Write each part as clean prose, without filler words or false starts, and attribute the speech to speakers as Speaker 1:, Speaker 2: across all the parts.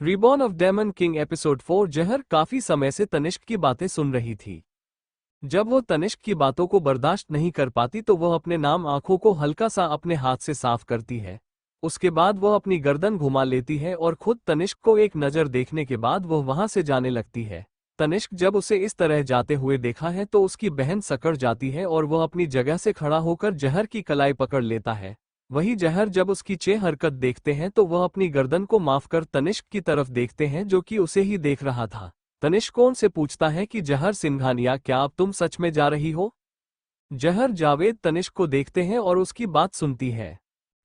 Speaker 1: Reborn of daemon king episode 4। जहर काफी समय से तनिष्क की बातें सुन रही थी। जब वो तनिष्क की बातों को बर्दाश्त नहीं कर पाती तो वह अपने नाम आंखों को हल्का सा अपने हाथ से साफ करती है। उसके बाद वह अपनी गर्दन घुमा लेती है और खुद तनिष्क को एक नज़र देखने के बाद वह वहां से जाने लगती है। तनिष्क जब उसे इस तरह जाते हुए देखा है तो उसकी बहन सकड़ जाती है और वह अपनी जगह से खड़ा होकर जहर की कलाई पकड़ लेता है। वही जहर जब उसकी हरकत देखते हैं तो वह अपनी गर्दन को माफ कर तनिष्क की तरफ देखते हैं जो कि उसे ही देख रहा था। तनिष्क उनसे पूछता है कि जहर सिंघानिया, क्या अब तुम सच में जा रही हो? जहर जावेद तनिष्क को देखते हैं और उसकी बात सुनती है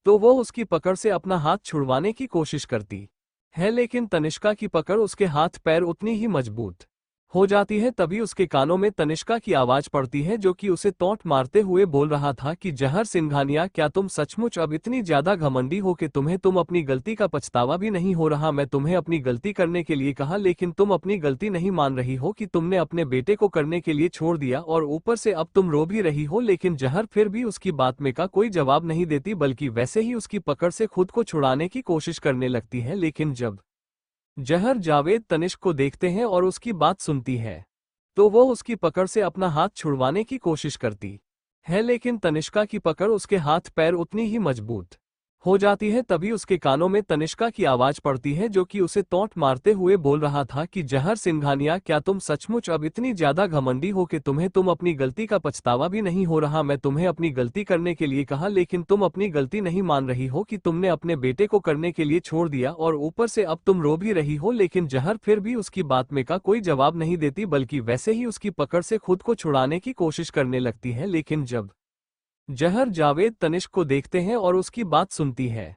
Speaker 1: तो वो उसकी पकड़ से अपना हाथ छुड़वाने की कोशिश करती है, लेकिन तनिष्का की पकड़ उसके हाथ पैर उतनी ही मजबूत हो जाती है। तभी उसके कानों में तनिष्का की आवाज पड़ती है जो कि उसे तौंट मारते हुए बोल रहा था कि जहर सिंघानिया, क्या तुम सचमुच अब इतनी ज्यादा घमंडी हो कि तुम अपनी गलती का पछतावा भी नहीं हो रहा? मैं तुम्हें अपनी गलती करने के लिए कहा लेकिन तुम अपनी गलती नहीं मान रही हो कि तुमने अपने बेटे को करने के लिए छोड़ दिया और ऊपर से अब तुम रो भी रही हो। लेकिन जहर फिर भी उसकी बात में का कोई जवाब नहीं देती बल्कि वैसे ही उसकी पकड़ से खुद को छुड़ाने की कोशिश करने लगती है। लेकिन जब जहर जावेद तनिष्क को देखते हैं और उसकी बात सुनती है तो वो उसकी पकड़ से अपना हाथ छुड़वाने की कोशिश करती है, लेकिन तनिष्का की पकड़ उसके हाथ पैर उतनी ही मजबूत हो जाती है। तभी उसके कानों में तनिष्का की आवाज पड़ती है जो कि उसे तौंट मारते हुए बोल रहा था कि जहर सिंघानिया, क्या तुम सचमुच अब इतनी ज्यादा घमंडी हो कि तुम अपनी गलती का पछतावा भी नहीं हो रहा? मैं तुम्हें अपनी गलती करने के लिए कहा लेकिन तुम अपनी गलती नहीं मान रही हो कि तुमने अपने बेटे को करने के लिए छोड़ दिया और ऊपर से अब तुम रो भी रही हो। लेकिन जहर फिर भी उसकी बात में का कोई जवाब नहीं देती बल्कि वैसे ही उसकी पकड़ से खुद को छुड़ाने की कोशिश करने लगती है। लेकिन जब जहर जावेद तनिष्क को देखते हैं और उसकी बात सुनती है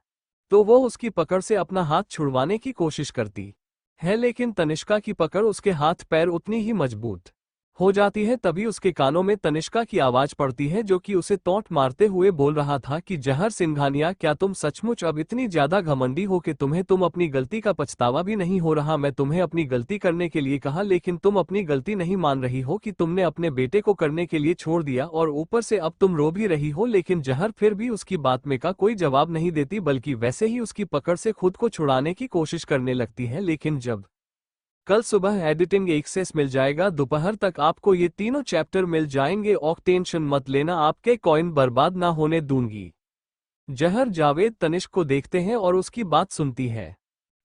Speaker 1: तो वो उसकी पकड़ से अपना हाथ छुड़वाने की कोशिश करती है, लेकिन तनिष्का की पकड़ उसके हाथ पैर उतनी ही मजबूत हो जाती है। तभी उसके कानों में तनिष्का की आवाज पड़ती है जो कि उसे तौंट मारते हुए बोल रहा था कि जहर सिंघानिया, क्या तुम सचमुच अब इतनी ज्यादा घमंडी हो कि तुम अपनी गलती का पछतावा भी नहीं हो रहा? मैं तुम्हें अपनी गलती करने के लिए कहा लेकिन तुम अपनी गलती नहीं मान रही हो कि तुमने अपने बेटे को करने के लिए छोड़ दिया और ऊपर से अब तुम रो भी रही हो। लेकिन जहर फिर भी उसकी बात में का कोई जवाब नहीं देती बल्कि वैसे ही उसकी पकड़ से खुद को छुड़ाने की कोशिश करने लगती है। लेकिन जब कल सुबह एडिटिंग एक्सेस मिल जाएगा, दोपहर तक आपको ये तीनों चैप्टर मिल जाएंगे और टेंशन मत लेना, आपके कॉइन बर्बाद ना होने दूंगी। जहर जावेद तनिष्क को देखते हैं और उसकी बात सुनती है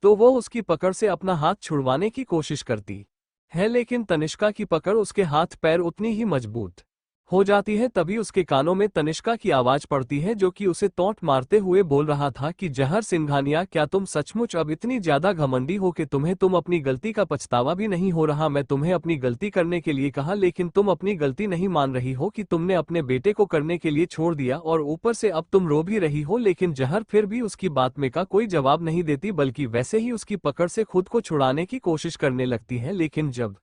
Speaker 1: तो वो उसकी पकड़ से अपना हाथ छुड़वाने की कोशिश करती है, लेकिन तनिष्का की पकड़ उसके हाथ पैर उतनी ही मजबूत हो जाती है। तभी उसके कानों में तनिष्का की आवाज पड़ती है जो कि उसे तौंट मारते हुए बोल रहा था कि जहर सिंघानिया, क्या तुम सचमुच अब इतनी ज्यादा घमंडी हो कि तुम अपनी गलती का पछतावा भी नहीं हो रहा? मैं तुम्हें अपनी गलती करने के लिए कहा लेकिन तुम अपनी गलती नहीं मान रही हो कि तुमने अपने बेटे को करने के लिए छोड़ दिया और ऊपर से अब तुम रो भी रही हो। लेकिन जहर फिर भी उसकी बात में का कोई जवाब नहीं देती बल्कि वैसे ही उसकी पकड़ से खुद को छुड़ाने की कोशिश करने लगती है। लेकिन जब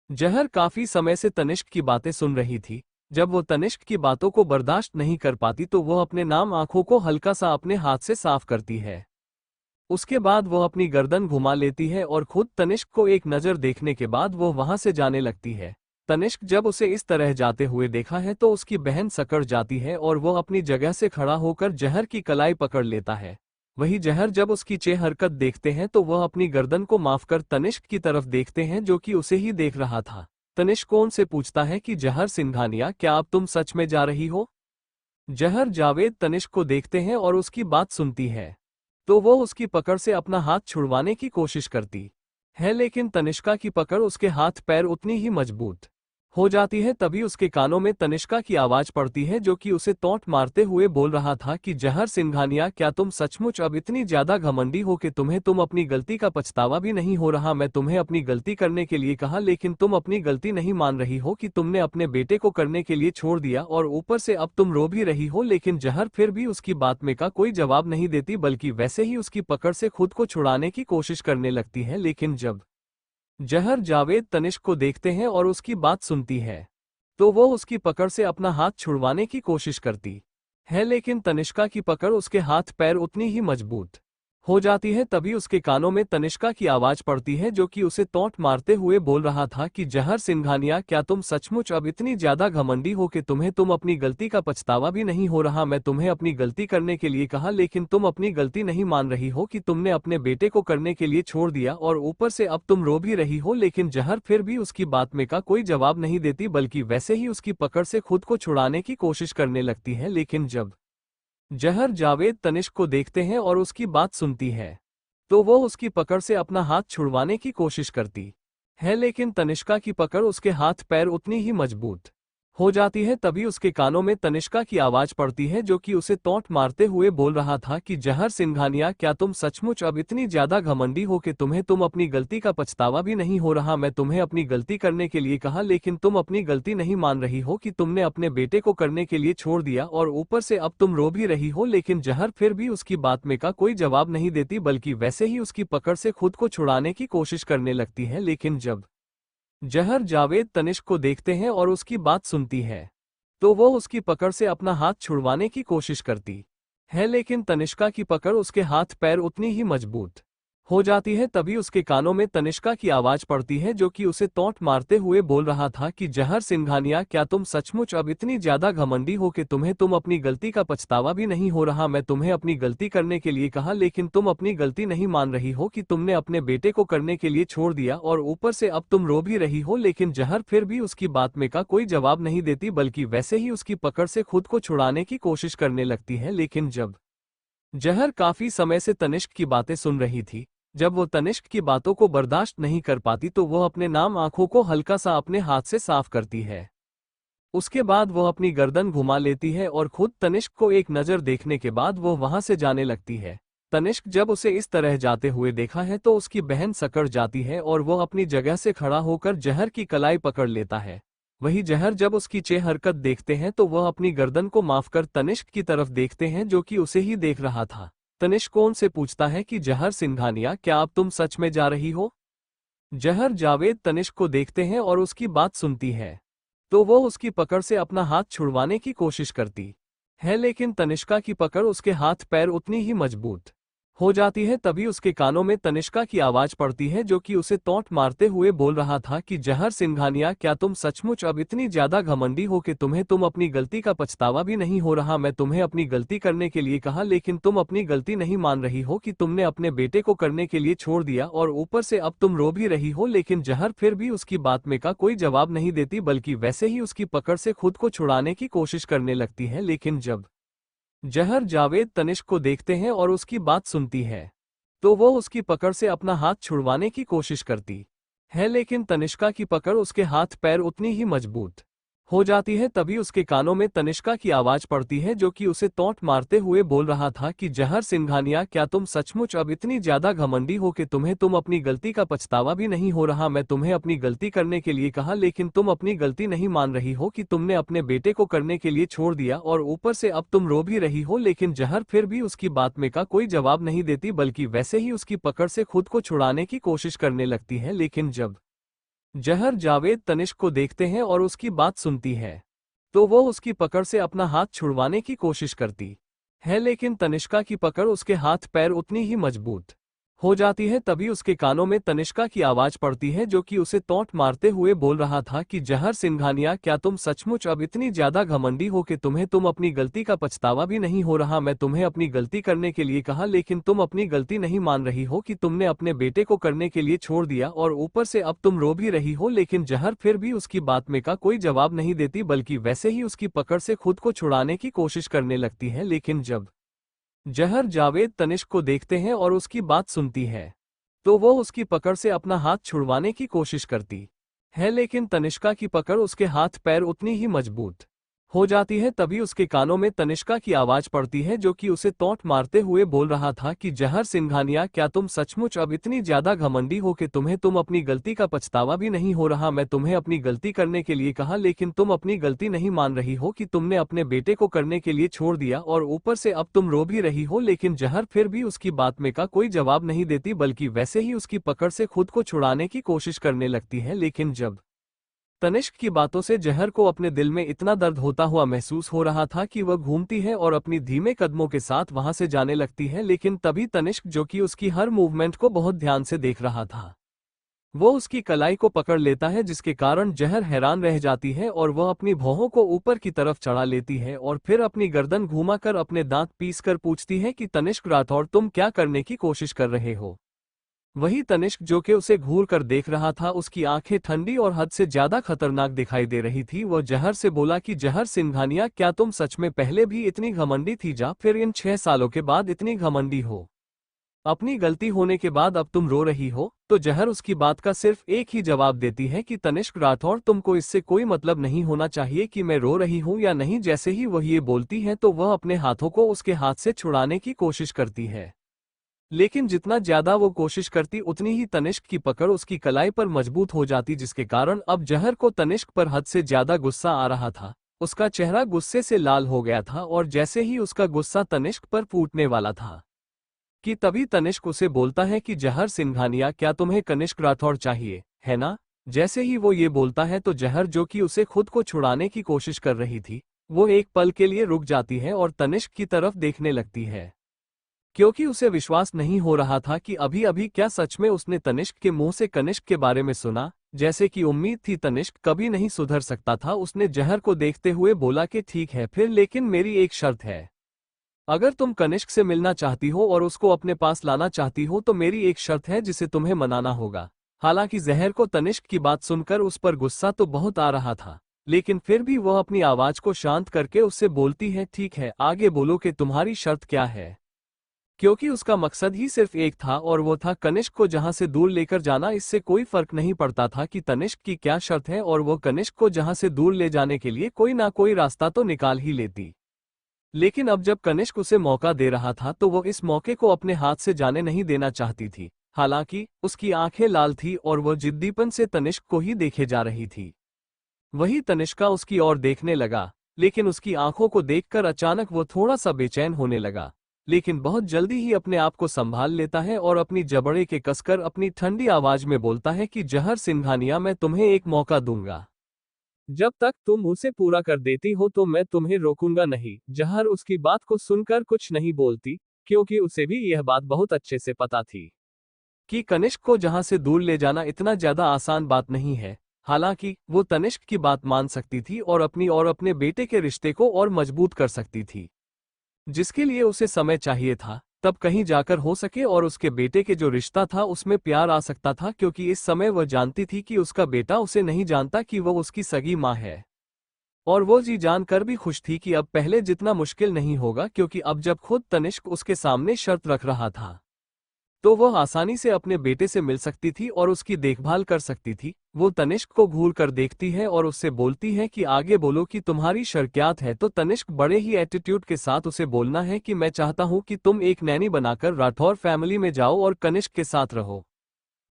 Speaker 1: जहर काफी समय से तनिष्क की बातें सुन रही थी, जब वो तनिष्क की बातों को बर्दाश्त नहीं कर पाती तो वह अपने नाम आंखों को हल्का सा अपने हाथ से साफ करती है। उसके बाद वह अपनी गर्दन घुमा लेती है और खुद तनिष्क को एक नज़र देखने के बाद वह वहां से जाने लगती है। तनिष्क जब उसे इस तरह जाते हुए देखा है तो उसकी बहन सकड़ जाती है और वह अपनी जगह से खड़ा होकर जहर की कलाई पकड़ लेता है। वही जहर जब उसकी हरकत देखते हैं तो वह अपनी गर्दन को माफ कर तनिष्क की तरफ देखते हैं जो कि उसे ही देख रहा था। तनिष्क उनसे पूछता है कि जहर सिंघानिया, क्या अब तुम सच में जा रही हो? जहर जावेद तनिष्क को देखते हैं और उसकी बात सुनती है तो वो उसकी पकड़ से अपना हाथ छुड़वाने की कोशिश करती है, लेकिन तनिष्का की पकड़ उसके हाथ पैर उतनी ही मजबूत हो जाती है। तभी उसके कानों में तनिष्का की आवाज पड़ती है जो कि उसे तौंट मारते हुए बोल रहा था कि जहर सिंघानिया, क्या तुम सचमुच अब इतनी ज्यादा घमंडी हो कि तुम अपनी गलती का पछतावा भी नहीं हो रहा? मैं तुम्हें अपनी गलती करने के लिए कहा लेकिन तुम अपनी गलती नहीं मान रही हो कि तुमने अपने बेटे को करने के लिए छोड़ दिया और ऊपर से अब तुम रो भी रही हो। लेकिन जहर फिर भी उसकी बात में का कोई जवाब नहीं देती बल्कि वैसे ही उसकी पकड़ से खुद को छुड़ाने की कोशिश करने लगती है। लेकिन जब जहर जावेद तनिष्क को देखते हैं और उसकी बात सुनती है तो वो उसकी पकड़ से अपना हाथ छुड़वाने की कोशिश करती है, लेकिन तनिष्का की पकड़ उसके हाथ पैर उतनी ही मजबूत हो जाती है तभी उसके कानों में तनिष्का की आवाज पड़ती है जो कि उसे तौंट मारते हुए बोल रहा था कि जहर सिंघानिया, क्या तुम सचमुच अब इतनी ज्यादा घमंडी हो कि तुम अपनी गलती का पछतावा भी नहीं हो रहा। मैं तुम्हें अपनी गलती करने के लिए कहा लेकिन तुम अपनी गलती नहीं मान रही हो कि तुमने अपने बेटे को करने के लिए छोड़ दिया और ऊपर से अब तुम रो भी रही हो। लेकिन जहर फिर भी उसकी बात में का कोई जवाब नहीं देती बल्कि वैसे ही उसकी पकड़ से खुद को छुड़ाने की कोशिश करने लगती है। लेकिन जब जहर जावेद तनिष्क को देखते हैं और उसकी बात सुनती है तो वो उसकी पकड़ से अपना हाथ छुड़वाने की कोशिश करती है, लेकिन तनिष्का की पकड़ उसके हाथ पैर उतनी ही मजबूत हो जाती है। तभी उसके कानों में तनिष्का की आवाज पड़ती है जो कि उसे तौंट मारते हुए बोल रहा था कि जहर सिंघानिया, क्या तुम सचमुच अब इतनी ज्यादा घमंडी हो कि तुम अपनी गलती का पछतावा भी नहीं हो रहा। मैं तुम्हें अपनी गलती करने के लिए कहा लेकिन तुम अपनी गलती नहीं मान रही हो कि तुमने अपने बेटे को करने के लिए छोड़ दिया और ऊपर से अब तुम रो भी रही हो। लेकिन जहर फिर भी उसकी बात में का कोई जवाब नहीं देती बल्कि वैसे ही उसकी पकड़ से खुद को छुड़ाने की कोशिश करने लगती है। लेकिन जब जहर जावेद तनिष्क को देखते हैं और उसकी बात सुनती है तो वो उसकी पकड़ से अपना हाथ छुड़वाने की कोशिश करती है, लेकिन तनिष्का की पकड़ उसके हाथ पैर उतनी ही मजबूत हो जाती है। तभी उसके कानों में तनिष्का की आवाज पड़ती है जो कि उसे तौंट मारते हुए बोल रहा था कि जहर सिंघानिया, क्या तुम सचमुच अब इतनी ज्यादा घमंडी हो कि तुम अपनी गलती का पछतावा भी नहीं हो रहा। मैं तुम्हें अपनी गलती करने के लिए कहा लेकिन तुम अपनी गलती नहीं मान रही हो कि तुमने अपने बेटे को करने के लिए छोड़ दिया और ऊपर से अब तुम रो भी रही हो। लेकिन जहर फिर भी उसकी बात में का कोई जवाब नहीं देती बल्कि वैसे ही उसकी पकड़ से खुद को छुड़ाने की कोशिश करने लगती है। लेकिन जब जहर काफी समय से तनिष्क की बातें सुन रही थी, जब वो तनिष्क की बातों को बर्दाश्त नहीं कर पाती तो वो अपने नाम आंखों को हल्का सा अपने हाथ से साफ करती है। उसके बाद वो अपनी गर्दन घुमा लेती है और खुद तनिष्क को एक नज़र देखने के बाद वो वहां से जाने लगती है। तनिष्क जब उसे इस तरह जाते हुए देखा है तो उसकी बहन सकड़ जाती है और वो अपनी जगह से खड़ा होकर जहर की कलाई पकड़ लेता है। वही जहर जब उसकी चे हरकत देखते हैं तो वह अपनी गर्दन को माफ कर तनिष्क की तरफ देखते हैं जो कि उसे ही देख रहा था। तनिष्क उनसे पूछता है कि जहर सिंघानिया, क्या अब तुम सच में जा रही हो? जहर जावेद तनिष्क को देखते हैं और उसकी बात सुनती है तो वो उसकी पकड़ से अपना हाथ छुड़वाने की कोशिश करती है, लेकिन तनिष्का की पकड़ उसके हाथ पैर उतनी ही मजबूत हो जाती है। तभी उसके कानों में तनिष्का की आवाज पड़ती है जो कि उसे तौंट मारते हुए बोल रहा था कि जहर सिंघानिया, क्या तुम सचमुच अब इतनी ज्यादा घमंडी हो कि तुम अपनी गलती का पछतावा भी नहीं हो रहा। मैं तुम्हें अपनी गलती करने के लिए कहा लेकिन तुम अपनी गलती नहीं मान रही हो कि तुमने अपने बेटे को करने के लिए छोड़ दिया और ऊपर से अब तुम रो भी रही हो। लेकिन जहर फिर भी उसकी बात में का कोई जवाब नहीं देती बल्कि वैसे ही उसकी पकड़ से खुद को छुड़ाने की कोशिश करने लगती है। लेकिन जब जहर जावेद तनिष्क को देखते हैं और उसकी बात सुनती है तो वो उसकी पकड़ से अपना हाथ छुड़वाने की कोशिश करती है, लेकिन तनिष्का की पकड़ उसके हाथ पैर उतनी ही मजबूत हो जाती है। तभी उसके कानों में तनिष्का की आवाज पड़ती है जो कि उसे तौंट मारते हुए बोल रहा था कि जहर सिंघानिया, क्या तुम सचमुच अब इतनी ज्यादा घमंडी हो कि तुम अपनी गलती का पछतावा भी नहीं हो रहा। मैं तुम्हें अपनी गलती करने के लिए कहा लेकिन तुम अपनी गलती नहीं मान रही हो कि तुमने अपने बेटे को करने के लिए छोड़ दिया और ऊपर से अब तुम रो भी रही हो। लेकिन जहर फिर भी उसकी बात में का कोई जवाब नहीं देती बल्कि वैसे ही उसकी पकड़ से खुद को छुड़ाने की कोशिश करने लगती है। लेकिन जब जहर जावेद तनिष्क को देखते हैं और उसकी बात सुनती है तो वो उसकी पकड़ से अपना हाथ छुड़वाने की कोशिश करती है, लेकिन तनिष्का की पकड़ उसके हाथ पैर उतनी ही मजबूत हो जाती है। तभी उसके कानों में तनिष्का की आवाज पड़ती है जो कि उसे तौंट मारते हुए बोल रहा था कि जहर सिंघानिया, क्या तुम सचमुच अब इतनी ज्यादा घमंडी हो कि तुम अपनी गलती का पछतावा भी नहीं हो रहा। मैं तुम्हें अपनी गलती करने के लिए कहा लेकिन तुम अपनी गलती नहीं मान रही हो कि तुमने अपने बेटे को करने के लिए छोड़ दिया और ऊपर से अब तुम रो भी रही हो। लेकिन जहर फिर भी उसकी बात में का कोई जवाब नहीं देती बल्कि वैसे ही उसकी पकड़ से खुद को छुड़ाने की कोशिश करने लगती है। लेकिन जब जहर जावेद तनिष्क को देखते हैं और उसकी बात सुनती है तो वो उसकी पकड़ से अपना हाथ छुड़वाने की कोशिश करती है, लेकिन तनिष्का की पकड़ उसके हाथ पैर उतनी ही मजबूत हो जाती है। तभी उसके कानों में तनिष्का की आवाज पड़ती है जो कि उसे तौंट मारते हुए बोल रहा था कि जहर सिंघानिया, क्या तुम सचमुच अब इतनी ज्यादा घमंडी हो कि तुम अपनी गलती का पछतावा भी नहीं हो रहा। मैं तुम्हें अपनी गलती करने के लिए कहा लेकिन तुम अपनी गलती नहीं मान रही हो कि तुमने अपने बेटे को करने के लिए छोड़ दिया और ऊपर से अब तुम रो भी रही हो। लेकिन जहर फिर भी उसकी बात में का कोई जवाब नहीं देती बल्कि वैसे ही उसकी पकड़ से खुद को छुड़ाने की कोशिश करने लगती है। लेकिन जब तनिष्क की बातों से जहर को अपने दिल में इतना दर्द होता हुआ महसूस हो रहा था कि वह घूमती है और अपनी धीमे कदमों के साथ वहां से जाने लगती है, लेकिन तभी तनिष्क, जो कि उसकी हर मूवमेंट को बहुत ध्यान से देख रहा था, वो उसकी कलाई को पकड़ लेता है, जिसके कारण जहर हैरान रह जाती है और वह अपनी भौहों को ऊपर की तरफ चढ़ा लेती है और फिर अपनी गर्दन घुमाकर अपने दांत पीसकर पूछती है कि तनिष्क राठौर, तुम क्या करने की कोशिश कर रहे हो। वही तनिष्क, जो कि उसे घूर कर देख रहा था, उसकी आंखें ठंडी और हद से ज्यादा खतरनाक दिखाई दे रही थी। वह जहर से बोला कि जहर सिंघानिया, क्या तुम सच में पहले भी इतनी घमंडी थी, जा फिर इन 6 सालों के बाद इतनी घमंडी हो। अपनी गलती होने के बाद अब तुम रो रही हो। तो जहर उसकी बात का सिर्फ एक ही जवाब देती है कि तनिष्क राठौर, तुमको इससे कोई मतलब नहीं होना चाहिए कि मैं रो रही हूं या नहीं। जैसे ही वह ये बोलती है तो वह अपने हाथों को उसके हाथ से छुड़ाने की कोशिश करती है, लेकिन जितना ज्यादा वो कोशिश करती उतनी ही तनिष्क की पकड़ उसकी कलाई पर मजबूत हो जाती, जिसके कारण अब जहर को तनिष्क पर हद से ज्यादा गुस्सा आ रहा था। उसका चेहरा गुस्से से लाल हो गया था और जैसे ही उसका गुस्सा तनिष्क पर फूटने वाला था कि तभी तनिष्क उसे बोलता है कि जहर सिंघानिया, क्या तुम्हें कनिष्क राठौर चाहिए, है ना। जैसे ही वो ये बोलता है तो जहर, जो कि उसे खुद को छुड़ाने की कोशिश कर रही थी, वो एक पल के लिए रुक जाती है और तनिष्क की तरफ देखने लगती है, क्योंकि उसे विश्वास नहीं हो रहा था कि अभी अभी क्या सच में उसने तनिष्क के मुंह से कनिष्क के बारे में सुना। जैसे कि उम्मीद थी, तनिष्क कभी नहीं सुधर सकता था। उसने जहर को देखते हुए बोला कि ठीक है फिर, लेकिन मेरी एक शर्त है। अगर तुम कनिष्क से मिलना चाहती हो और उसको अपने पास लाना चाहती हो तो मेरी एक शर्त है जिसे तुम्हें मनाना होगा। हालांकि जहर को तनिष्क की बात सुनकर उस पर गुस्सा तो बहुत आ रहा था, लेकिन फिर भी वह अपनी आवाज को शांत करके उससे बोलती है, ठीक है आगे बोलो कि तुम्हारी शर्त क्या है। क्योंकि उसका मकसद ही सिर्फ एक था और वो था कनिष्क को जहां से दूर लेकर जाना। इससे कोई फर्क नहीं पड़ता था कि तनिष्क की क्या शर्त है, और वो कनिष्क को जहां से दूर ले जाने के लिए कोई ना कोई रास्ता तो निकाल ही लेती। लेकिन अब जब कनिष्क उसे मौका दे रहा था तो वो इस मौके को अपने हाथ से जाने नहीं देना चाहती थी। हालांकि उसकी आंखें लाल थी और वह जिद्दीपन से तनिष्क को ही देखे जा रही थी। वही तनिष्का उसकी ओर देखने लगा, लेकिन उसकी आंखों को देखकर अचानक वो थोड़ा सा बेचैन होने लगा, लेकिन बहुत जल्दी ही अपने आप को संभाल लेता है और अपनी जबड़े के कसकर अपनी ठंडी आवाज में बोलता है कि जहर सिंघानिया, मैं तुम्हें एक मौका दूंगा। जब तक तुम उसे पूरा कर देती हो तो मैं तुम्हें रोकूंगा नहीं। जहर उसकी बात को सुनकर कुछ नहीं बोलती, क्योंकि उसे भी यह बात बहुत अच्छे से पता थी कि कनिष्क को जहां से दूर ले जाना इतना ज्यादा आसान बात नहीं है। हालांकि वो तनिष्क की बात मान सकती थी और अपनी और अपने बेटे के रिश्ते को और मजबूत कर सकती थी, जिसके लिए उसे समय चाहिए था। तब कहीं जाकर हो सके और उसके बेटे के जो रिश्ता था उसमें प्यार आ सकता था, क्योंकि इस समय वह जानती थी कि उसका बेटा उसे नहीं जानता कि वह उसकी सगी माँ है। और वो जी जानकर भी खुश थी कि अब पहले जितना मुश्किल नहीं होगा, क्योंकि अब जब खुद तनिष्क उसके सामने शर्त रख रहा था तो वह आसानी से अपने बेटे से मिल सकती थी और उसकी देखभाल कर सकती थी। वो तनिष्क को घूर कर देखती है और उससे बोलती है कि आगे बोलो कि तुम्हारी शर्त है। तो तनिष्क बड़े ही एटीट्यूड के साथ उसे बोलना है कि मैं चाहता हूं कि तुम एक नैनी बनाकर राठौर फैमिली में जाओ और कनिष्क के साथ रहो।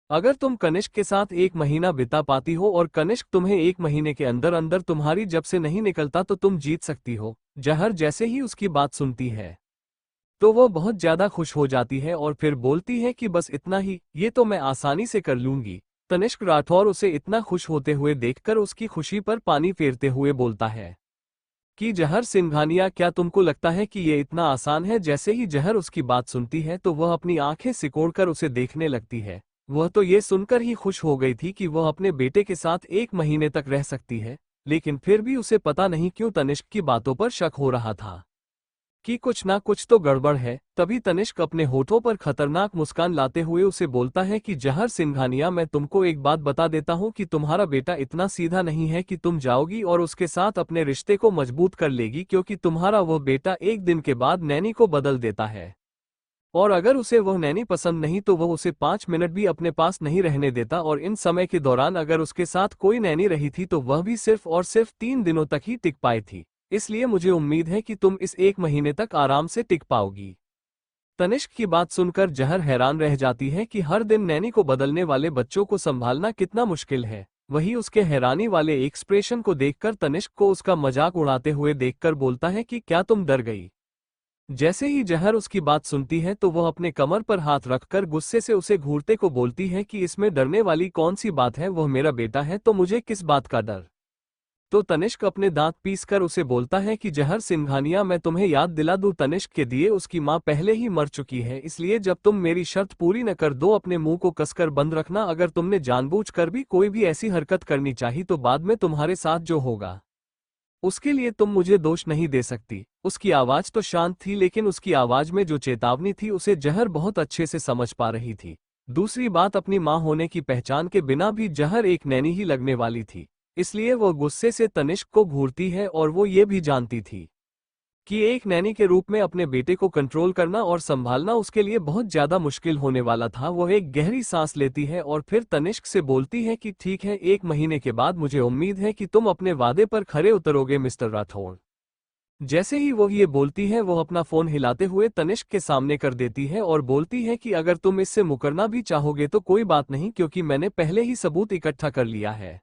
Speaker 1: अगर तुम कनिष्क के साथ 1 महीना बिता पाती हो और कनिष्क तुम्हें 1 महीने के अंदर अंदर तुम्हारी जब से नहीं निकलता तो तुम जीत सकती हो। जहर जैसे ही उसकी बात सुनती है तो वो बहुत ज्यादा खुश हो जाती है और फिर बोलती है कि बस इतना ही, ये तो मैं आसानी से कर लूंगी। तनिष्क राठौर उसे इतना खुश होते हुए देखकर उसकी खुशी पर पानी फेरते हुए बोलता है कि जहर सिंघानिया, क्या तुमको लगता है कि ये इतना आसान है। जैसे ही जहर उसकी बात सुनती है तो वह अपनी आंखें सिकोड़कर उसे देखने लगती है। वह तो ये सुनकर ही खुश हो गई थी कि वह अपने बेटे के साथ 1 महीने तक रह सकती है, लेकिन फिर भी उसे पता नहीं क्यों तनिष्क की बातों पर शक हो रहा था कि कुछ ना कुछ तो गड़बड़ है। तभी तनिष्क अपने होठों पर खतरनाक मुस्कान लाते हुए उसे बोलता है कि जहर सिंघानिया, मैं तुमको एक बात बता देता हूं कि तुम्हारा बेटा इतना सीधा नहीं है कि तुम जाओगी और उसके साथ अपने रिश्ते को मजबूत कर लेगी, क्योंकि तुम्हारा वह बेटा एक दिन के बाद नैनी को बदल देता है, और अगर उसे वह नैनी पसंद नहीं तो वह उसे 5 मिनट भी अपने पास नहीं रहने देता। और इन समय के दौरान अगर उसके साथ कोई नैनी रही थी तो वह भी सिर्फ और सिर्फ 3 दिनों तक ही टिक पाई थी। इसलिए मुझे उम्मीद है कि तुम इस 1 महीने तक आराम से टिक पाओगी। तनिष्क की बात सुनकर जहर हैरान रह जाती है कि हर दिन नैनी को बदलने वाले बच्चों को संभालना कितना मुश्किल है। वही उसके हैरानी वाले एक्सप्रेशन को देखकर तनिष्क को उसका मजाक उड़ाते हुए देखकर बोलता है कि क्या तुम डर गई। जैसे ही जहर उसकी बात सुनती है तो वह अपने कमर पर हाथ रखकर गुस्से से उसे घूरते को बोलती है कि इसमें डरने वाली कौन सी बात है, वह मेरा बेटा है तो मुझे किस बात का डर। तो तनिष्क अपने दांत पीसकर उसे बोलता है कि जहर सिंघानिया, मैं तुम्हें याद दिला दूं, तनिष्क के दिए उसकी मां पहले ही मर चुकी है, इसलिए जब तुम मेरी शर्त पूरी न कर दो अपने मुंह को कसकर बंद रखना। अगर तुमने जानबूझकर भी कोई भी ऐसी हरकत करनी चाहिए तो बाद में तुम्हारे साथ जो होगा उसके लिए तुम मुझे दोष नहीं दे सकती। उसकी आवाज तो शांत थी लेकिन उसकी आवाज में जो चेतावनी थी उसे जहर बहुत अच्छे से समझ पा रही थी। दूसरी बात, अपनी मां होने की पहचान के बिना भी जहर एक नैनी ही लगने वाली थी, इसलिए वो गुस्से से तनिष्क को घूरती है और वो ये भी जानती थी कि एक नैनी के रूप में अपने बेटे को कंट्रोल करना और संभालना उसके लिए बहुत ज्यादा मुश्किल होने वाला था। वो एक गहरी सांस लेती है और फिर तनिष्क से बोलती है कि ठीक है, 1 महीने के बाद मुझे उम्मीद है कि तुम अपने वादे पर खरे उतरोगे मिस्टर राठौड़। जैसे ही वो ये बोलती है वो अपना फोन हिलाते हुए तनिष्क के सामने कर देती है और बोलती है कि अगर तुम इससे मुकरना भी चाहोगे तो कोई बात नहीं, क्योंकि मैंने पहले ही सबूत इकट्ठा कर लिया है।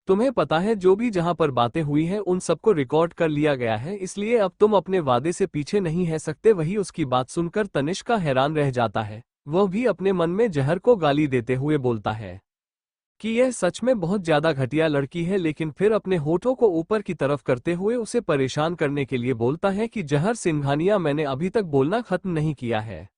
Speaker 1: तुम्हें पता है जो भी जहां पर बातें हुई हैं उन सबको रिकॉर्ड कर लिया गया है, इसलिए अब तुम अपने वादे से पीछे नहीं है सकते। वही उसकी बात सुनकर तनिष्का हैरान रह जाता है। वह भी अपने मन में जहर को गाली देते हुए बोलता है कि यह सच में बहुत ज्यादा घटिया लड़की है, लेकिन फिर अपने होठों को ऊपर की तरफ करते हुए उसे परेशान करने के लिए बोलता है कि जहर सिंघानिया, मैंने अभी तक बोलना खत्म नहीं किया है,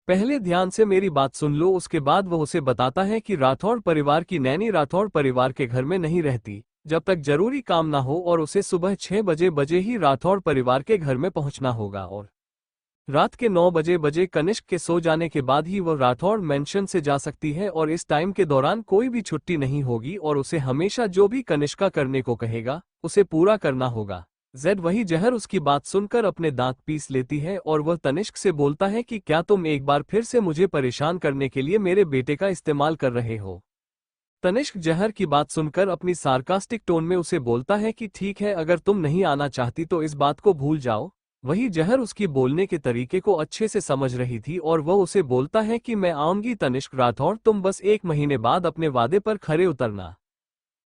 Speaker 1: पहले ध्यान से मेरी बात सुन लो। उसके बाद वह उसे बताता है कि राठौड़ परिवार की नैनी राठौड़ परिवार के घर में नहीं रहती जब तक जरूरी काम ना हो, और उसे सुबह 6 बजे ही राठौड़ परिवार के घर में पहुंचना होगा, और रात के 9 बजे कनिष्क के सो जाने के बाद ही वह राठौड़ मेंशन से जा सकती है, और इस टाइम के दौरान कोई भी छुट्टी नहीं होगी, और उसे हमेशा जो भी कनिष्का करने को कहेगा उसे पूरा करना होगा। जेड वही जहर उसकी बात सुनकर अपने दांत पीस लेती है और वह तनिष्क से बोलता है कि क्या तुम एक बार फिर से मुझे परेशान करने के लिए मेरे बेटे का इस्तेमाल कर रहे हो। तनिष्क जहर की बात सुनकर अपनी सार्कास्टिक टोन में उसे बोलता है कि ठीक है, अगर तुम नहीं आना चाहती तो इस बात को भूल जाओ। वही जहर उसकी बोलने के तरीके को अच्छे से समझ रही थी और वह उसे बोलता है कि मैं आऊंगी तनिष्क राठौड़, तुम बस 1 महीने बाद अपने वादे पर खरे उतरना।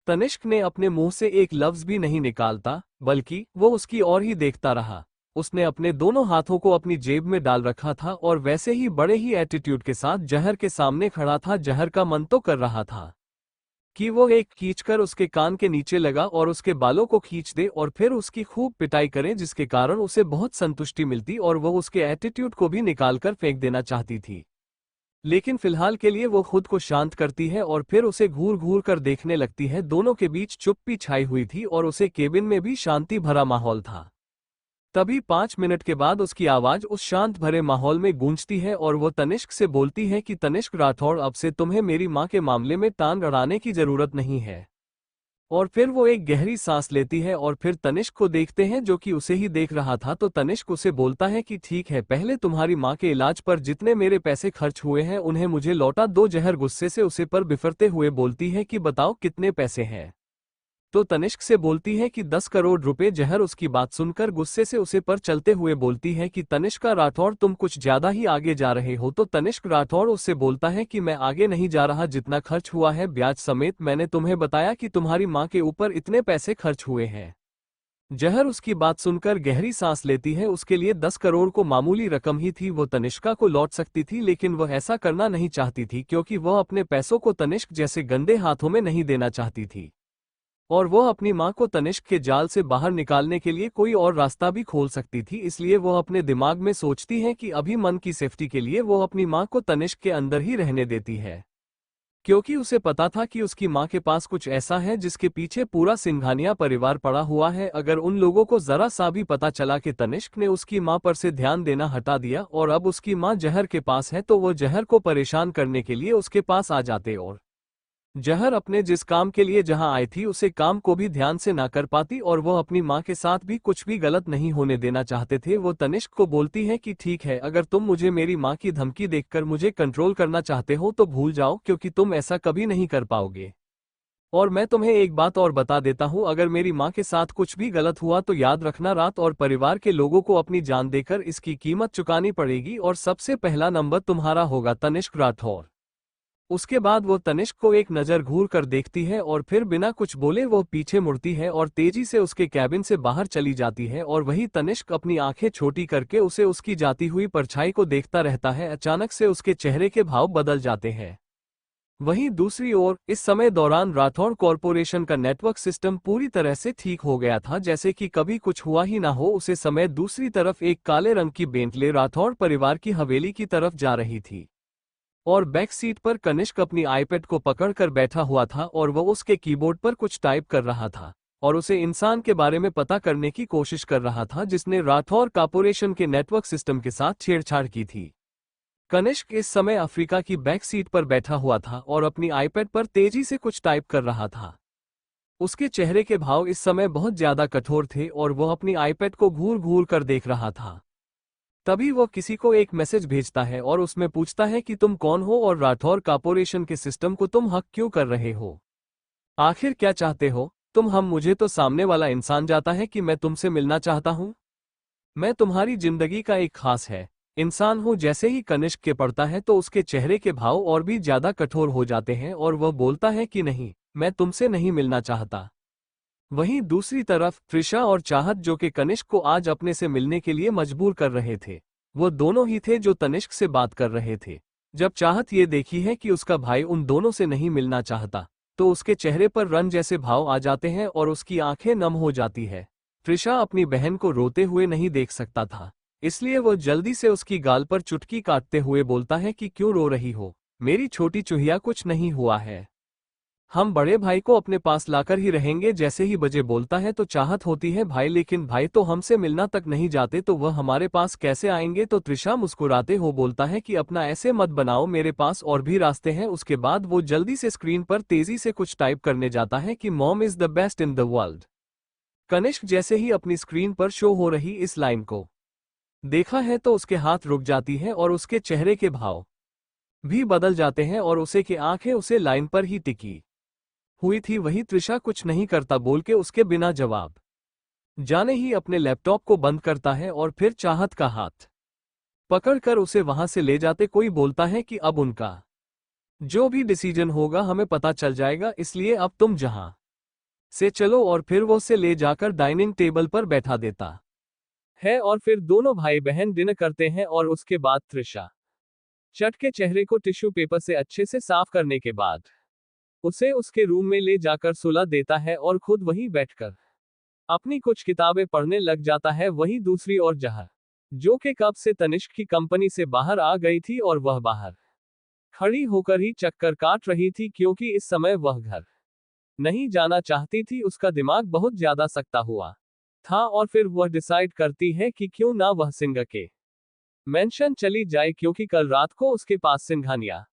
Speaker 1: तनिष्क ने अपने मुंह से एक लफ्ज भी नहीं निकालता, बल्कि वो उसकी ओर ही देखता रहा। उसने अपने दोनों हाथों को अपनी जेब में डाल रखा था और वैसे ही बड़े ही एटीट्यूड के साथ जहर के सामने खड़ा था। जहर का मन तो कर रहा था कि वो एक खींचकर उसके कान के नीचे लगा और उसके बालों को खींच दे और फिर उसकी खूब पिटाई करे, जिसके कारण उसे बहुत संतुष्टि मिलती और वो उसके एटीट्यूड को भी निकालकर फेंक देना चाहती थी। लेकिन फिलहाल के लिए वो खुद को शांत करती है और फिर उसे घूर घूर कर देखने लगती है। दोनों के बीच चुप्पी छाई हुई थी और उसे केबिन में भी शांति भरा माहौल था। तभी 5 मिनट के बाद उसकी आवाज उस शांत भरे माहौल में गूंजती है और वो तनिष्क से बोलती है कि तनिष्क राठौड़, अब से तुम्हें मेरी मां के मामले में टांग अड़ाने की जरूरत नहीं है। और फिर वो एक गहरी सांस लेती है और फिर तनिष्क को देखते हैं जो कि उसे ही देख रहा था। तो तनिष्क उसे बोलता है कि ठीक है, पहले तुम्हारी मां के इलाज पर जितने मेरे पैसे खर्च हुए हैं उन्हें मुझे लौटा दो। जहर गुस्से से उसे पर बिफरते हुए बोलती है कि बताओ कितने पैसे हैं। तो तनिष्क से बोलती है कि 10 करोड़ रुपए। जहर उसकी बात सुनकर गुस्से से उसे पर चलते हुए बोलती है कि तनिष्का राठौड़, तुम कुछ ज्यादा ही आगे जा रहे हो। तो तनिष्क राठौड़ उससे बोलता है कि मैं आगे नहीं जा रहा, जितना खर्च हुआ है ब्याज समेत, मैंने तुम्हें बताया कि तुम्हारी मां के ऊपर इतने पैसे खर्च हुए हैं। जहर उसकी बात सुनकर गहरी सांस लेती है। उसके लिए 10 करोड़ को मामूली रकम ही थी, वो तनिष्का को लौट सकती थी, लेकिन वह ऐसा करना नहीं चाहती थी क्योंकि वह अपने पैसों को तनिष्क जैसे गंदे हाथों में नहीं देना चाहती थी, और वह अपनी मां को तनिष्क के जाल से बाहर निकालने के लिए कोई और रास्ता भी खोल सकती थी। इसलिए वह अपने दिमाग में सोचती है कि अभी मन की सेफ्टी के लिए वो अपनी मां को तनिष्क के अंदर ही रहने देती है, क्योंकि उसे पता था कि उसकी मां के पास कुछ ऐसा है जिसके पीछे पूरा सिंघानिया परिवार पड़ा हुआ है। अगर उन लोगों को जरा सा भी पता चला कि तनिष्क ने उसकी मां पर से ध्यान देना हटा दिया और अब उसकी मां जहर के पास है, तो वो जहर को परेशान करने के लिए उसके पास आ जाते और जहर अपने जिस काम के लिए जहां आई थी उसे काम को भी ध्यान से ना कर पाती, और वह अपनी मां के साथ भी कुछ भी गलत नहीं होने देना चाहते थे। वो तनिष्क को बोलती है कि ठीक है, अगर तुम मुझे मेरी मां की धमकी देखकर मुझे कंट्रोल करना चाहते हो तो भूल जाओ, क्योंकि तुम ऐसा कभी नहीं कर पाओगे। और मैं तुम्हें एक बात और बता देता हूं, अगर मेरी मां के साथ कुछ भी गलत हुआ तो याद रखना, रात और परिवार के लोगों को अपनी जान देकर इसकी कीमत चुकानी पड़ेगी, और सबसे पहला नंबर तुम्हारा होगा तनिष्क राठौर। उसके बाद वो तनिष्क को एक नज़र घूर कर देखती है और फिर बिना कुछ बोले वो पीछे मुड़ती है और तेजी से उसके कैबिन से बाहर चली जाती है और वही तनिष्क अपनी आंखें छोटी करके उसे उसकी जाती हुई परछाई को देखता रहता है। अचानक से उसके चेहरे के भाव बदल जाते हैं। वहीं दूसरी ओर इस समय दौरान राठौड़ कॉरपोरेशन का नेटवर्क सिस्टम पूरी तरह से ठीक हो गया था, जैसे कि कभी कुछ हुआ ही ना हो। उसे समय दूसरी तरफ एक काले रंग की बेंटले राठौड़ परिवार की हवेली की तरफ जा रही थी और बैक सीट पर कनिष्क अपनी आईपैड को पकड़कर बैठा हुआ था और वह उसके कीबोर्ड पर कुछ टाइप कर रहा था और उसे इंसान के बारे में पता करने की कोशिश कर रहा था जिसने राठौड़ कॉरपोरेशन के नेटवर्क सिस्टम के साथ छेड़छाड़ की थी। कनिष्क इस समय अफ्रीका की बैक सीट पर बैठा हुआ था और अपनी आईपैड पर तेजी से कुछ टाइप कर रहा था। उसके चेहरे के भाव इस समय बहुत ज्यादा कठोर थे और वह अपनी आईपैड को घूर घूर कर देख रहा था। तभी वह किसी को एक मैसेज भेजता है और उसमें पूछता है कि तुम कौन हो और राठौर कॉरपोरेशन के सिस्टम को तुम हक क्यों कर रहे हो? आखिर क्या चाहते हो तुम? हम मुझे तो सामने वाला इंसान जाता है कि मैं तुमसे मिलना चाहता हूं। मैं तुम्हारी जिंदगी का एक खास है इंसान हूं। जैसे ही कनिष्क के पड़ता है तो उसके चेहरे के भाव और भी ज्यादा कठोर हो जाते हैं और वह बोलता है कि नहीं, मैं तुमसे नहीं मिलना चाहता। वहीं दूसरी तरफ त्रिशा और चाहत, जो कि कनिष्क को आज अपने से मिलने के लिए मजबूर कर रहे थे, वो दोनों ही थे जो तनिष्क से बात कर रहे थे। जब चाहत ये देखी है कि उसका भाई उन दोनों से नहीं मिलना चाहता तो उसके चेहरे पर रन जैसे भाव आ जाते हैं और उसकी आंखें नम हो जाती है। त्रिशा अपनी बहन को रोते हुए नहीं देख सकता था, इसलिए वो जल्दी से उसकी गाल पर चुटकी काटते हुए बोलता है कि क्यों रो रही हो मेरी छोटी चुहिया, कुछ नहीं हुआ है, हम बड़े भाई को अपने पास लाकर ही रहेंगे। जैसे ही बजे बोलता है तो चाहत होती है भाई, लेकिन भाई तो हमसे मिलना तक नहीं जाते तो वह हमारे पास कैसे आएंगे? तो त्रिशा मुस्कुराते हो बोलता है कि अपना ऐसे मत बनाओ, मेरे पास और भी रास्ते हैं। उसके बाद वो जल्दी से स्क्रीन पर तेजी से कुछ टाइप करने जाता है कि mom is the best in the world. Kanishk जैसे ही अपनी स्क्रीन पर शो हो रही इस लाइन को देखा है तो उसके हाथ रुक जाती है और उसके चेहरे के भाव भी बदल जाते हैं और उसे की आंखें उसे लाइन पर ही टिकी हुई थी। वही त्रिशा कुछ नहीं करता बोल के उसके बिना जवाब जाने ही अपने लैपटॉप को बंद करता है और फिर चाहत का हाथ पकड़कर उसे वहां से ले जाते कोई बोलता है कि अब उनका जो भी डिसीजन होगा हमें पता चल जाएगा, इसलिए अब तुम जहां से चलो। और फिर वो उसे ले जाकर डाइनिंग टेबल पर बैठा देता है और फिर दोनों भाई बहन डिनर करते हैं और उसके बाद त्रिशा चट के चेहरे को टिश्यू पेपर से अच्छे से साफ करने के बाद उसे उसके रूम में ले जाकर सुला देता है और खुद वहीं बैठकर अपनी कुछ किताबें पढ़ने लग जाता है। वहीं दूसरी ओर जहर, जो कि कब से तनिष्क की कंपनी से बाहर आ गई थी और वह बाहर खड़ी होकर ही चक्कर काट रही थी, क्योंकि इस समय वह घर नहीं जाना चाहती थी। उसका दिमाग बहुत ज्यादा सख्ता हुआ था और फिर वह डिसाइड करती है कि क्यों ना वह सिंह के मेंशन चली जाए, क्योंकि कल रात को उसके पास सिंघानिया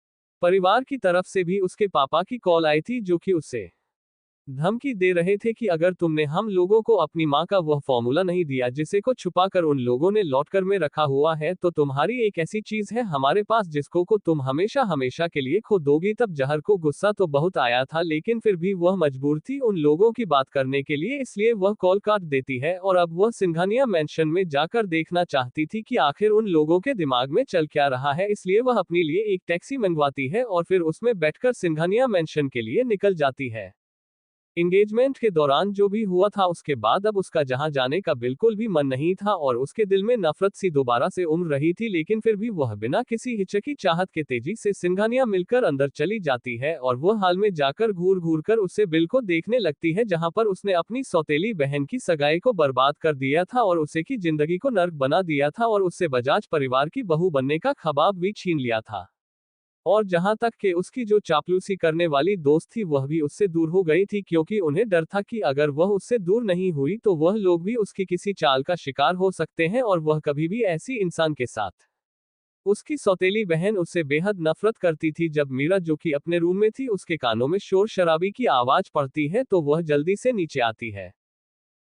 Speaker 1: परिवार की तरफ से भी उसके पापा की कॉल आई थी, जो कि उससे धमकी दे रहे थे कि अगर तुमने हम लोगों को अपनी मां का वह फॉर्मूला नहीं दिया जिसे को छुपाकर उन लोगों ने लौटकर में रखा हुआ है, तो तुम्हारी एक ऐसी चीज है हमारे पास जिसको को तुम हमेशा हमेशा के लिए खो दोगी। तब जहर को गुस्सा तो बहुत आया था, लेकिन फिर भी वह मजबूर थी उन लोगों की बात करने के लिए, इसलिए वह कॉल काट देती है और अब वह सिंघानिया मेंशन में जाकर देखना चाहती थी कि आखिर उन लोगों के दिमाग में चल क्या रहा है। इसलिए वह अपने लिए एक टैक्सी मंगवाती है और फिर उसमें बैठकर सिंघानिया मेंशन के लिए निकल जाती है। एंगेजमेंट के दौरान जो भी हुआ था उसके बाद अब उसका जहां जाने का बिल्कुल भी मन नहीं था और उसके दिल में नफरत सी दोबारा से उम्र रही थी, लेकिन फिर भी वह बिना किसी हिचकी चाहत के तेजी से सिंघानिया मिलकर अंदर चली जाती है और वह हाल में जाकर घूर घूर कर उससे बिल को देखने लगती है, जहां पर उसने अपनी सौतेली बहन की सगाई को बर्बाद कर दिया था और उसे की जिंदगी को नर्क बना दिया था और उससे बजाज परिवार की बहू बनने का ख्वाब भी छीन लिया था। और जहां तक कि उसकी जो चापलूसी करने वाली दोस्त थी वह भी उससे दूर हो गई थी, क्योंकि उन्हें डर था कि अगर वह उससे दूर नहीं हुई तो वह लोग भी उसकी किसी चाल का शिकार हो सकते हैं और वह कभी भी ऐसी इंसान के साथ। उसकी सौतेली बहन उससे बेहद नफरत करती थी। जब मीरा, जो कि अपने रूम में थी, उसके कानों में शोर शराबी की आवाज पड़ती है तो वह जल्दी से नीचे आती है,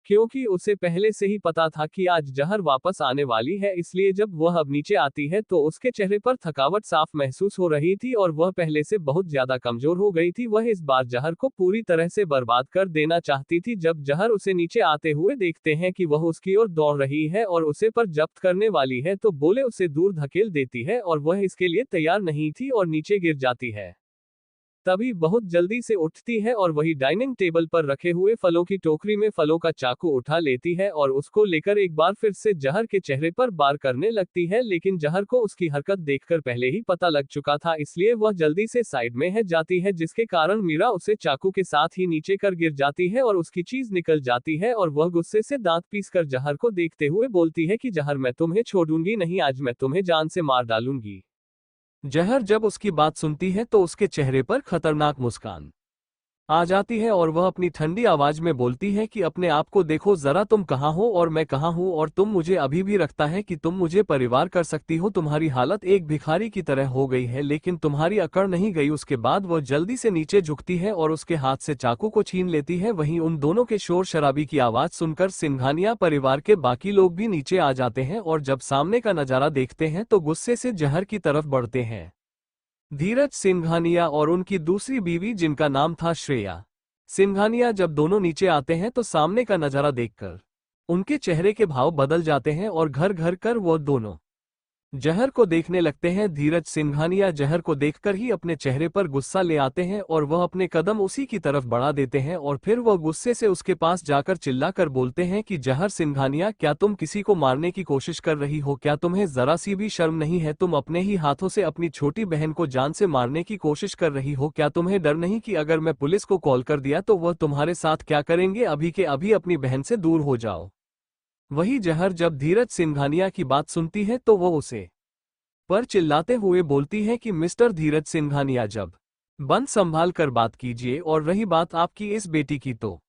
Speaker 1: क्योंकि उसे पहले से ही पता था कि आज जहर वापस आने वाली है। इसलिए जब वह अब नीचे आती है तो उसके चेहरे पर थकावट साफ महसूस हो रही थी और वह पहले से बहुत ज्यादा कमजोर हो गई थी। वह इस बार जहर को पूरी तरह से बर्बाद कर देना चाहती थी। जब जहर उसे नीचे आते हुए देखते हैं कि वह उसकी ओर दौड़ रही है और उसे पर जब्त करने वाली है तो बोले उसे दूर धकेल देती है और वह इसके लिए तैयार नहीं थी और नीचे गिर जाती है। तभी बहुत जल्दी से उठती है और वही डाइनिंग टेबल पर रखे हुए फलों की टोकरी में फलों का चाकू उठा लेती है और उसको लेकर एक बार फिर से जहर के चेहरे पर वार करने लगती है, लेकिन जहर को उसकी हरकत देखकर पहले ही पता लग चुका था, इसलिए वह जल्दी से साइड में है जाती है, जिसके कारण मीरा उसे चाकू के साथ ही नीचे कर गिर जाती है और उसकी चीज निकल जाती है और वह गुस्से से दांत पीसकर जहर को देखते हुए बोलती है कि जहर, मैं तुम्हें छोड़ूंगी नहीं, आज मैं तुम्हें जान से मार डालूंगी। जहर जब उसकी बात सुनती है तो उसके चेहरे पर खतरनाक मुस्कान आ जाती है और वह अपनी ठंडी आवाज में बोलती है कि अपने आप को देखो जरा, तुम कहाँ हो और मैं कहाँ हूँ, और तुम मुझे अभी भी रखता है कि तुम मुझे परिवार कर सकती हो। तुम्हारी हालत एक भिखारी की तरह हो गई है, लेकिन तुम्हारी अकड़ नहीं गई। उसके बाद वह जल्दी से नीचे झुकती है और उसके हाथ से चाकू को छीन लेती है। वहीं उन दोनों के शोर शराबी की आवाज सुनकर सिंघानिया परिवार के बाकी लोग भी नीचे आ जाते हैं और जब सामने का नजारा देखते हैं तो गुस्से से जहर की तरफ बढ़ते हैं। धीरज सिंघानिया और उनकी दूसरी बीवी जिनका नाम था श्रेया सिंघानिया जब दोनों नीचे आते हैं तो सामने का नजारा देखकर उनके चेहरे के भाव बदल जाते हैं और घर घर कर वो दोनों जहर को देखने लगते हैं। धीरज सिंघानिया जहर को देखकर ही अपने चेहरे पर गुस्सा ले आते हैं और वह अपने कदम उसी की तरफ बढ़ा देते हैं और फिर वह गुस्से से उसके पास जाकर चिल्लाकर बोलते हैं कि जहर सिंघानिया, क्या तुम किसी को मारने की कोशिश कर रही हो? क्या तुम्हें जरा सी भी शर्म नहीं है? तुम अपने ही हाथों से अपनी छोटी बहन को जान से मारने की कोशिश कर रही हो। क्या तुम्हें डर नहीं कि अगर मैं पुलिस को कॉल कर दिया तो वह तुम्हारे साथ क्या करेंगे? अभी के अभी अपनी बहन से दूर हो जाओ। वही जहर जब धीरज सिंघानिया की बात सुनती है तो वो उसे पर चिल्लाते हुए बोलती है कि मिस्टर धीरज सिंघानिया, जब बंद संभाल कर बात कीजिए, और रही बात आपकी इस बेटी की तो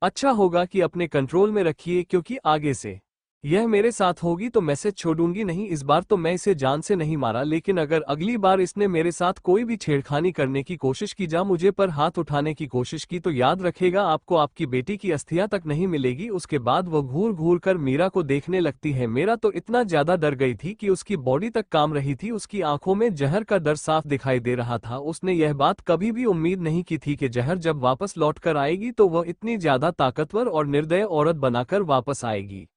Speaker 1: अच्छा होगा कि अपने कंट्रोल में रखिए, क्योंकि आगे से यह मेरे साथ होगी तो मैसेज छोड़ूंगी नहीं। इस बार तो मैं इसे जान से नहीं मारा, लेकिन अगर अगली बार इसने मेरे साथ कोई भी छेड़खानी करने की कोशिश की, जा मुझे पर हाथ उठाने की कोशिश की, तो याद रखेगा आपको आपकी बेटी की अस्थियां तक नहीं मिलेगी। उसके बाद वो घूर घूर कर मीरा को देखने लगती है। मीरा तो इतना ज्यादा डर गई थी कि उसकी बॉडी तक काम रही थी, उसकी आंखों में जहर का डर साफ दिखाई दे रहा था। उसने यह बात कभी भी उम्मीद नहीं की थी कि जहर जब वापस लौट कर आएगी तो वह इतनी ज्यादा ताकतवर और निर्दय औरत बनाकर वापस आएगी।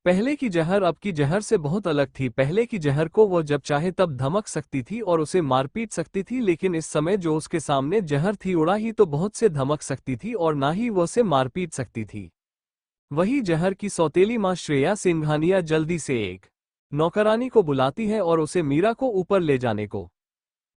Speaker 1: पहले की जहर अब की जहर से बहुत अलग थी। पहले की जहर को वो जब चाहे तब धमक सकती थी और उसे मार पीट सकती थी, लेकिन इस समय जो उसके सामने जहर थी, उड़ा ही तो बहुत से धमक सकती थी और ना ही वो उसे मार पीट सकती थी। वही जहर की सौतेली मां श्रेया सिंघानिया जल्दी से एक नौकरानी को बुलाती है और उसे मीरा को ऊपर ले जाने को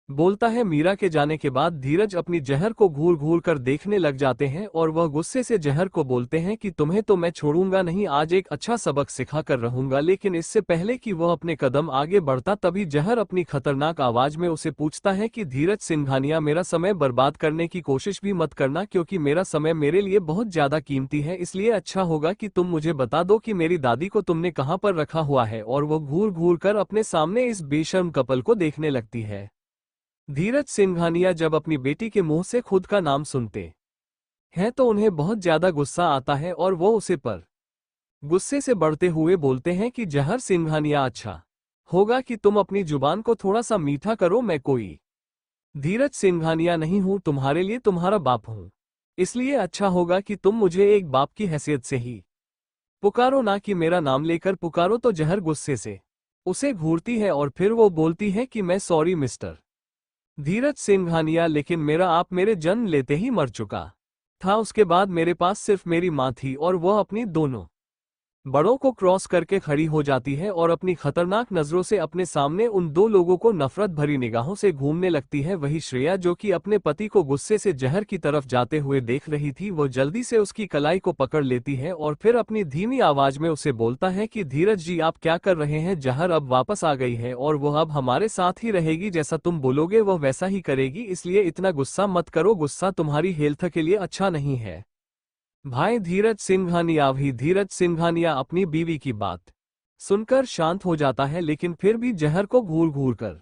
Speaker 1: बोलता है। मीरा के जाने के बाद धीरज अपनी जहर को घूर घूर कर देखने लग जाते हैं और वह गुस्से से जहर को बोलते हैं कि तुम्हें तो मैं छोड़ूंगा नहीं, आज एक अच्छा सबक सिखा कर रहूंगा। लेकिन इससे पहले कि वह अपने कदम आगे बढ़ता, तभी जहर अपनी खतरनाक आवाज में उसे पूछता है कि धीरज सिंघानिया, मेरा समय बर्बाद करने की कोशिश भी मत करना, क्योंकि मेरा समय मेरे लिए बहुत ज्यादा कीमती है। इसलिए अच्छा होगा कि तुम मुझे बता दो कि मेरी दादी को तुमने कहाँ पर रखा हुआ है। और वह घूर घूर कर अपने सामने इस बेशर्म कपल को देखने लगती है। धीरज सिंघानिया जब अपनी बेटी के मुंह से खुद का नाम सुनते हैं तो उन्हें बहुत ज्यादा गुस्सा आता है और वो उसे पर गुस्से से बढ़ते हुए बोलते हैं कि जहर सिंघानिया, अच्छा होगा कि तुम अपनी जुबान को थोड़ा सा मीठा करो। मैं कोई धीरज सिंघानिया नहीं हूं, तुम्हारे लिए तुम्हारा बाप हूं। इसलिए अच्छा होगा कि तुम मुझे एक बाप की हैसियत से ही पुकारो, ना कि मेरा नाम लेकर पुकारो। तो जहर गुस्से से उसे घूरती है और फिर वो बोलती है कि मैं सॉरी मिस्टर धीरज सिंघानिया, लेकिन मेरा आप मेरे जन्म लेते ही मर चुका था। उसके बाद मेरे पास सिर्फ मेरी माँ थी और वह अपनी दोनों बड़ों को क्रॉस करके खड़ी हो जाती है और अपनी खतरनाक नजरों से अपने सामने उन दो लोगों को नफरत भरी निगाहों से घूमने लगती है। वही श्रेया, जो कि अपने पति को गुस्से से जहर की तरफ जाते हुए देख रही थी, वो जल्दी से उसकी कलाई को पकड़ लेती है और फिर अपनी धीमी आवाज में उसे बोलता है कि धीरज जी, आप क्या कर रहे हैं? जहर अब वापस आ गई है और वह अब हमारे साथ ही रहेगी। जैसा तुम बोलोगे वह वैसा ही करेगी, इसलिए इतना गुस्सा मत करो। गुस्सा तुम्हारी हेल्थ के लिए अच्छा नहीं है। भाई धीरज सिंघानिया भी धीरज सिंघानिया अपनी बीवी की बात सुनकर शांत हो जाता है, लेकिन फिर भी जहर को घूर घूर कर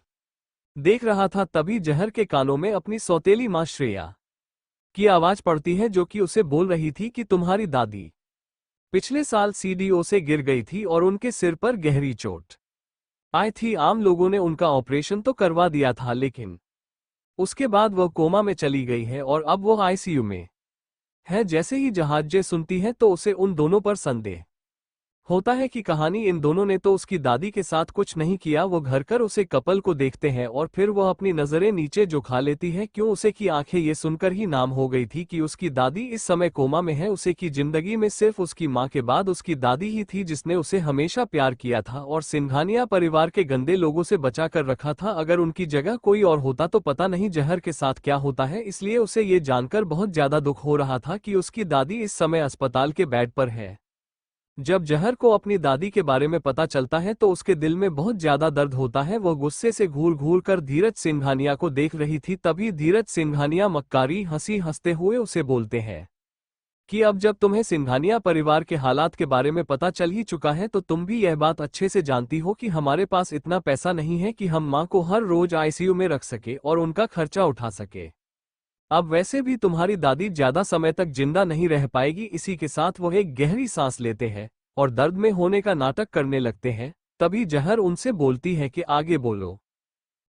Speaker 1: देख रहा था। तभी जहर के कानों में अपनी सौतेली मां श्रेया की आवाज पड़ती है, जो कि उसे बोल रही थी कि तुम्हारी दादी पिछले साल सीडीओ से गिर गई थी और उनके सिर पर गहरी चोट आई थी। आम लोगों ने उनका ऑपरेशन तो करवा दिया था, लेकिन उसके बाद वह कोमा में चली गई है और अब वह आईसीयू में है। जैसे ही जहाजे सुनती है तो उसे उन दोनों पर संदेह होता है कि कहानी इन दोनों ने तो उसकी दादी के साथ कुछ नहीं किया। वो घर कर उसे कपल को देखते हैं और फिर वह अपनी नजरें नीचे झुका लेती है। क्यों? उसे की आंखें ये सुनकर ही नाम हो गई थी कि उसकी दादी इस समय कोमा में है। उसे की जिंदगी में सिर्फ उसकी माँ के बाद उसकी दादी ही थी जिसने उसे हमेशा प्यार किया था और सिंघानिया परिवार के गंदे लोगों से बचा कर रखा था। अगर उनकी जगह कोई और होता तो पता नहीं जहर के साथ क्या होता है। इसलिए उसे ये जानकर बहुत ज्यादा दुख हो रहा था कि उसकी दादी इस समय अस्पताल के बेड पर है। जब जहर को अपनी दादी के बारे में पता चलता है तो उसके दिल में बहुत ज्यादा दर्द होता है। वह गुस्से से घूर घूर कर धीरज सिंघानिया को देख रही थी। तभी धीरज सिंघानिया मक्कारी हंसी हंसते हुए उसे बोलते हैं कि अब जब तुम्हें सिंघानिया परिवार के हालात के बारे में पता चल ही चुका है तो तुम भी यह बात अच्छे से जानती हो कि हमारे पास इतना पैसा नहीं है कि हम माँ को हर रोज आईसीयू में रख सके और उनका खर्चा उठा सके। अब वैसे भी तुम्हारी दादी ज्यादा समय तक जिंदा नहीं रह पाएगी। इसी के साथ वह एक गहरी सांस लेते हैं और दर्द में होने का नाटक करने लगते हैं। तभी जहर उनसे बोलती है कि आगे बोलो।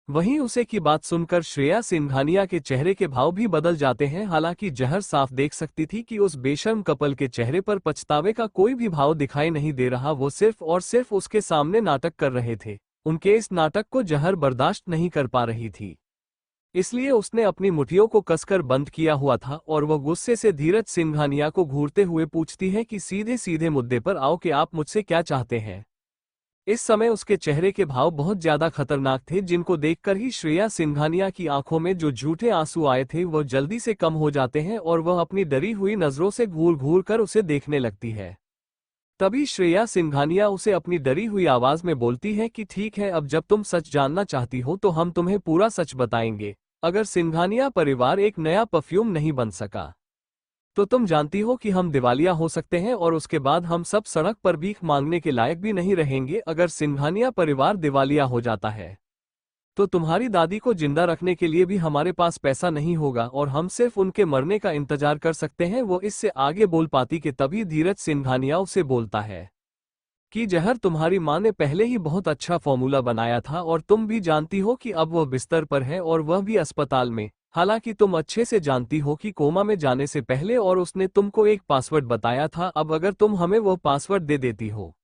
Speaker 1: वहीं उसे की बात सुनकर श्रेया सिंघानिया के चेहरे के भाव भी बदल जाते हैं। हालांकि जहर साफ देख सकती थी कि उस बेशर्म कपल के चेहरे पर पछतावे का कोई भी भाव दिखाई नहीं दे रहा। वो सिर्फ और सिर्फ उसके सामने नाटक कर रहे थे। उनके इस नाटक को जहर बर्दाश्त नहीं कर पा रही थी, इसलिए उसने अपनी मुट्ठियों को कसकर बंद किया हुआ था और वह गुस्से से धीरज सिंघानिया को घूरते हुए पूछती है कि सीधे सीधे मुद्दे पर आओ कि आप मुझसे क्या चाहते हैं। इस समय उसके चेहरे के भाव बहुत ज्यादा खतरनाक थे, जिनको देखकर ही श्रेया सिंघानिया की आंखों में जो झूठे आंसू आए थे वह जल्दी से कम हो जाते हैं और वह अपनी डरी हुई नजरों से घूर घूर कर उसे देखने लगती है। तभी श्रेया सिंघानिया उसे अपनी डरी हुई आवाज में बोलती है कि ठीक है, अब जब तुम सच जानना चाहती हो तो हम तुम्हें पूरा सच बताएंगे। अगर सिंघानिया परिवार एक नया परफ्यूम नहीं बन सका तो तुम जानती हो कि हम दिवालिया हो सकते हैं और उसके बाद हम सब सड़क पर भीख मांगने के लायक भी नहीं रहेंगे। अगर सिंघानिया परिवार दिवालिया हो जाता है तो तुम्हारी दादी को जिंदा रखने के लिए भी हमारे पास पैसा नहीं होगा और हम सिर्फ उनके मरने का इंतजार कर सकते हैं। वो इससे आगे बोल पाती कि तभी धीरज सिंघानिया उसे बोलता है कि जहर, तुम्हारी माँ ने पहले ही बहुत अच्छा फॉर्मूला बनाया था और तुम भी जानती हो कि अब वह बिस्तर पर है और वह भी अस्पताल में। हालांकि तुम अच्छे से जानती हो कि कोमा में जाने से पहले और उसने तुमको एक पासवर्ड बताया था। अब अगर तुम हमें वो पासवर्ड दे देती हो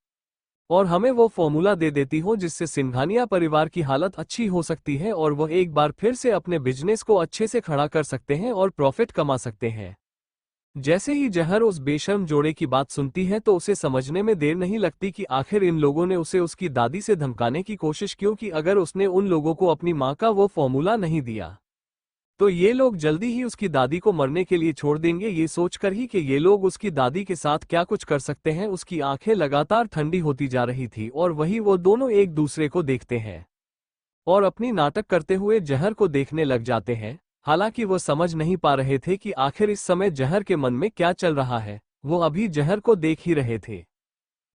Speaker 1: और हमें वो फॉर्मूला दे देती हो जिससे सिंघानिया परिवार की हालत अच्छी हो सकती है और वह एक बार फिर से अपने बिजनेस को अच्छे से खड़ा कर सकते हैं और प्रॉफिट कमा सकते हैं। जैसे ही जहर उस बेशर्म जोड़े की बात सुनती है तो उसे समझने में देर नहीं लगती कि आखिर इन लोगों ने उसे उसकी दादी से धमकाने की कोशिश क्यों की। अगर उसने उन लोगों को अपनी माँ का वो फॉर्मूला नहीं दिया तो ये लोग जल्दी ही उसकी दादी को मरने के लिए छोड़ देंगे। ये सोचकर ही कि ये लोग उसकी दादी के साथ क्या कुछ कर सकते हैं, उसकी आंखें लगातार ठंडी होती जा रही थी और वही वो दोनों एक दूसरे को देखते हैं और अपनी नाटक करते हुए जहर को देखने लग जाते हैं। हालांकि वो समझ नहीं पा रहे थे कि आखिर इस समय जहर के मन में क्या चल रहा है। वो अभी जहर को देख ही रहे थे।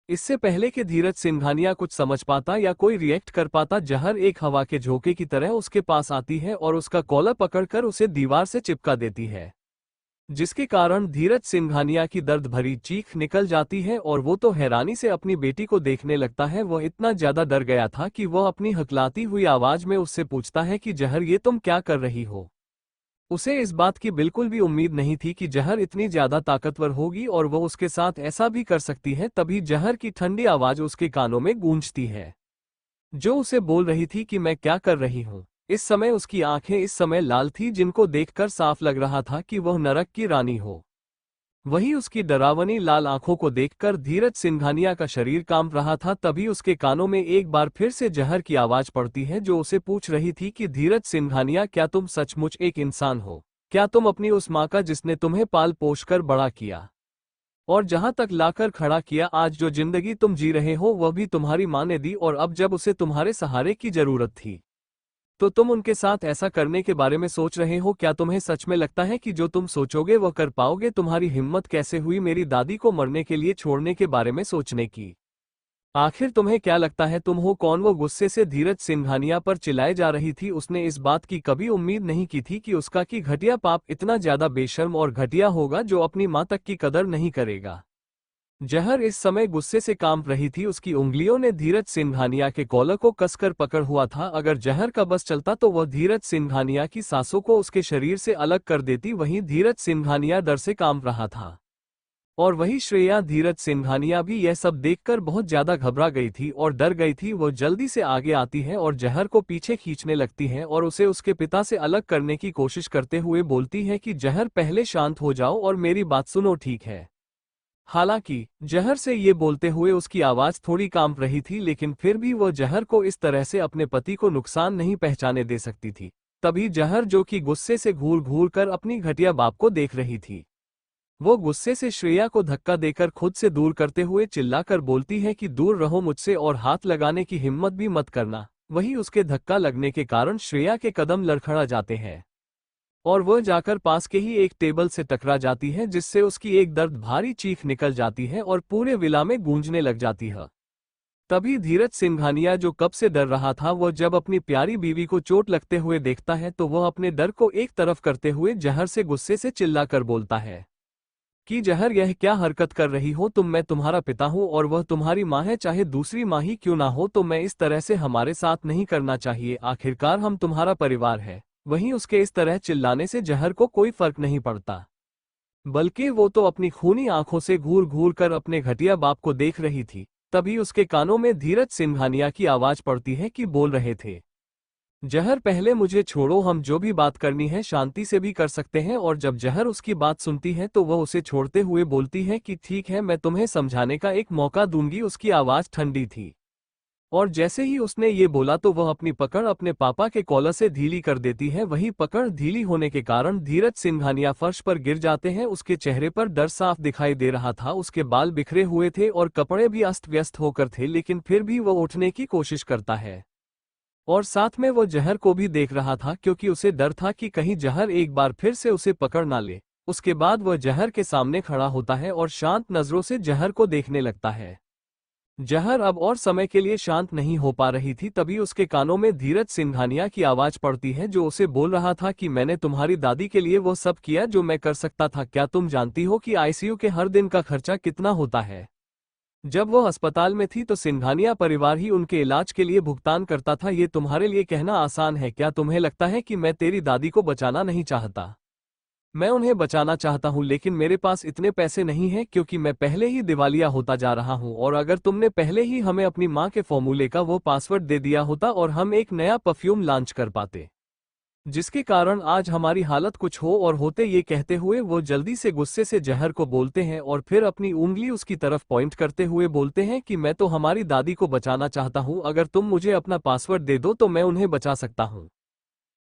Speaker 1: इससे पहले कि धीरज सिंघानिया कुछ समझ पाता या कोई रिएक्ट कर पाता, जहर एक हवा के झोंके की तरह उसके पास आती है और उसका कॉलर पकड़कर उसे दीवार से चिपका देती है, जिसके कारण धीरज सिंघानिया की दर्द भरी चीख निकल जाती है और वो तो हैरानी से अपनी बेटी को देखने लगता है। वह इतना ज्यादा डर गया था कि वह अपनी हकलाती हुई आवाज में उससे पूछता है कि जहर, ये तुम क्या कर रही हो। उसे इस बात की बिल्कुल भी उम्मीद नहीं थी कि जहर इतनी ज्यादा ताकतवर होगी और वह उसके साथ ऐसा भी कर सकती है। तभी जहर की ठंडी आवाज उसके कानों में गूंजती है, जो उसे बोल रही थी कि मैं क्या कर रही हूँ। इस समय उसकी आंखें इस समय लाल थी, जिनको देखकर साफ लग रहा था कि वह नरक की रानी हो। वहीं उसकी डरावनी लाल आंखों को देखकर धीरज सिंघानिया का शरीर कांप रहा था। तभी उसके कानों में एक बार फिर से जहर की आवाज पड़ती है, जो उसे पूछ रही थी कि धीरज सिंघानिया, क्या तुम सचमुच एक इंसान हो? क्या तुम अपनी उस माँ का जिसने तुम्हें पाल पोष कर बड़ा किया और जहां तक लाकर खड़ा किया, आज जो जिंदगी तुम जी रहे हो वह भी तुम्हारी माँ ने दी और अब जब उसे तुम्हारे सहारे की जरूरत थी तो तुम उनके साथ ऐसा करने के बारे में सोच रहे हो? क्या तुम्हें सच में लगता है कि जो तुम सोचोगे वह कर पाओगे? तुम्हारी हिम्मत कैसे हुई मेरी दादी को मरने के लिए छोड़ने के बारे में सोचने की? आखिर तुम्हें क्या लगता है तुम हो कौन? वो गुस्से से धीरज सिंघानिया पर चिल्लाए जा रही थी। उसने इस बात की कभी उम्मीद नहीं की थी कि उसका की घटिया पाप इतना ज्यादा बेशर्म और घटिया होगा जो अपनी माँ तक की कदर नहीं करेगा। जहर इस समय गुस्से से कांप रही थी। उसकी उंगलियों ने धीरज सिंघानिया के कॉलर को कसकर पकड़ हुआ था। अगर जहर का बस चलता तो वह धीरज सिंघानिया की सांसों को उसके शरीर से अलग कर देती। वहीं धीरज सिंघानिया डर से कांप रहा था। और वही श्रेया धीरज सिंघानिया भी यह सब देखकर बहुत ज्यादा घबरा गई थी और डर गई थी। वो जल्दी से आगे आती है और जहर को पीछे खींचने लगती है और उसे उसके पिता से अलग करने की कोशिश करते हुए बोलती है कि जहर पहले शांत हो जाओ और मेरी बात सुनो, ठीक है। हालांकि जहर से ये बोलते हुए उसकी आवाज थोड़ी कांप रही थी, लेकिन फिर भी वो जहर को इस तरह से अपने पति को नुकसान नहीं पहुंचाने दे सकती थी। तभी जहर, जो कि गुस्से से घूर घूर कर अपनी घटिया बाप को देख रही थी, वो गुस्से से श्रेया को धक्का देकर खुद से दूर करते हुए चिल्लाकर बोलती है कि दूर रहो मुझसे और हाथ लगाने की हिम्मत भी मत करना। वही उसके धक्का लगने के कारण श्रेया के कदम लड़खड़ा जाते हैं और वह जाकर पास के ही एक टेबल से टकरा जाती है, जिससे उसकी एक दर्द भारी चीख निकल जाती है और पूरे विला में गूंजने लग जाती है। तभी धीरज सिंघानिया, जो कब से डर रहा था, वह जब अपनी प्यारी बीवी को चोट लगते हुए देखता है तो वह अपने डर को एक तरफ करते हुए जहर से गुस्से से चिल्लाकर बोलता है कि जहर, यह क्या हरकत कर रही हो तुम? मैं तुम्हारा पिता हूं और वह तुम्हारी माँ है, चाहे दूसरी माँ ही क्यों ना हो, तो मैं इस तरह से हमारे साथ नहीं करना चाहिए। आखिरकार हम तुम्हारा परिवार है। वहीं उसके इस तरह चिल्लाने से जहर को कोई फर्क नहीं पड़ता, बल्कि वो तो अपनी खूनी आंखों से घूर घूर कर अपने घटिया बाप को देख रही थी। तभी उसके कानों में धीरज सिंघानिया की आवाज पड़ती है कि बोल रहे थे, जहर पहले मुझे छोड़ो, हम जो भी बात करनी है शांति से भी कर सकते हैं। और जब जहर उसकी बात सुनती है तो वह उसे छोड़ते हुए बोलती है कि ठीक है, मैं तुम्हें समझाने का एक मौका दूंगी। उसकी आवाज ठंडी थी और जैसे ही उसने ये बोला तो वह अपनी पकड़ अपने पापा के कॉलर से ढीली कर देती है। वही पकड़ ढीली होने के कारण धीरज सिंघानिया फर्श पर गिर जाते हैं। उसके चेहरे पर डर साफ दिखाई दे रहा था, उसके बाल बिखरे हुए थे और कपड़े भी अस्त व्यस्त होकर थे, लेकिन फिर भी वह उठने की कोशिश करता है और साथ में वो जहर को भी देख रहा था, क्योंकि उसे डर था कि कहीं जहर एक बार फिर से उसे पकड़ ना ले। उसके बाद वह जहर के सामने खड़ा होता है और शांत नजरों से जहर को देखने लगता है। जहर अब और समय के लिए शांत नहीं हो पा रही थी। तभी उसके कानों में धीरज सिंघानिया की आवाज पड़ती है, जो उसे बोल रहा था कि मैंने तुम्हारी दादी के लिए वो सब किया जो मैं कर सकता था। क्या तुम जानती हो कि आईसीयू के हर दिन का खर्चा कितना होता है? जब वो अस्पताल में थी तो सिंघानिया परिवार ही उनके इलाज के लिए भुगतान करता था। ये तुम्हारे लिए कहना आसान है। क्या तुम्हें लगता है कि मैं तेरी दादी को बचाना नहीं चाहता? मैं उन्हें बचाना चाहता हूं, लेकिन मेरे पास इतने पैसे नहीं हैं, क्योंकि मैं पहले ही दिवालिया होता जा रहा हूं। और अगर तुमने पहले ही हमें अपनी मां के फॉर्मूले का वो पासवर्ड दे दिया होता और हम एक नया परफ्यूम लॉन्च कर पाते, जिसके कारण आज हमारी हालत कुछ हो और होते। ये कहते हुए वो जल्दी से गुस्से से जहर को बोलते हैं और फिर अपनी उंगली उसकी तरफ पॉइंट करते हुए बोलते हैं कि मैं तो हमारी दादी को बचाना चाहता हूं। अगर तुम मुझे अपना पासवर्ड दे दो तो मैं उन्हें बचा सकता हूं,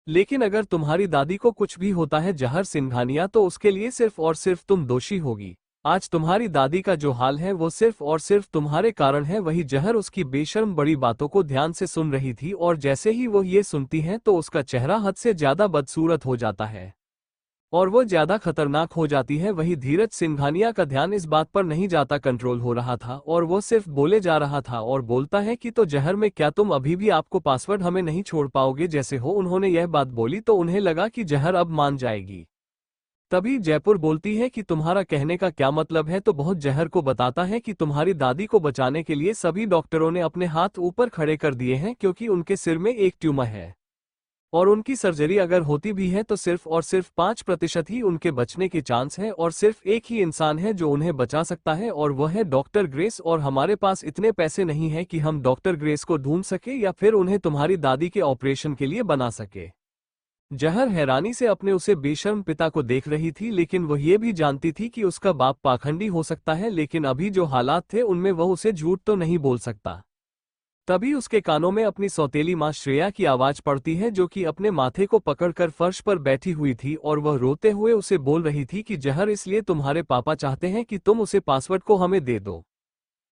Speaker 1: लेकिन अगर तुम्हारी दादी को कुछ भी होता है जहर सिंघानिया, तो उसके लिए सिर्फ और सिर्फ तुम दोषी होगी। आज तुम्हारी दादी का जो हाल है वो सिर्फ और सिर्फ तुम्हारे कारण है। वही जहर उसकी बेशर्म बड़ी बातों को ध्यान से सुन रही थी और जैसे ही वो ये सुनती है तो उसका चेहरा हद से ज्यादा बदसूरत हो जाता है और वो ज्यादा खतरनाक हो जाती है। वही धीरज सिंघानिया का ध्यान इस बात पर नहीं जाता कंट्रोल हो रहा था और वो सिर्फ बोले जा रहा था और बोलता है कि तो जहर में क्या तुम अभी भी आपको पासवर्ड हमें नहीं छोड़ पाओगे? जैसे हो उन्होंने यह बात बोली तो उन्हें लगा कि जहर अब मान जाएगी। तभी जयपुर बोलती है कि तुम्हारा कहने का क्या मतलब है? तो बहुत जहर को बताता है कि तुम्हारी दादी को बचाने के लिए सभी डॉक्टरों ने अपने हाथ ऊपर खड़े कर दिए हैं, क्योंकि उनके सिर में एक ट्यूमर है और उनकी सर्जरी अगर होती भी है तो सिर्फ और सिर्फ 5% ही उनके बचने के चांस है और सिर्फ एक ही इंसान है जो उन्हें बचा सकता है और वह है डॉक्टर ग्रेस। और हमारे पास इतने पैसे नहीं है कि हम डॉक्टर ग्रेस को ढूंढ सके या फिर उन्हें तुम्हारी दादी के ऑपरेशन के लिए बना सके। जहर हैरानी से अपने उसे बेशर्म पिता को देख रही थी, लेकिन वह ये भी जानती थी कि उसका बाप पाखंडी हो सकता है, लेकिन अभी जो हालात थे उनमें वह उसे झूठ तो नहीं बोल सकता। तभी उसके कानों में अपनी सौतेली मां श्रेया की आवाज पड़ती है, जो कि अपने माथे को पकड़कर फर्श पर बैठी हुई थी और वह रोते हुए उसे बोल रही थी कि जहर, इसलिए तुम्हारे पापा चाहते हैं कि तुम उसे पासवर्ड को हमें दे दो,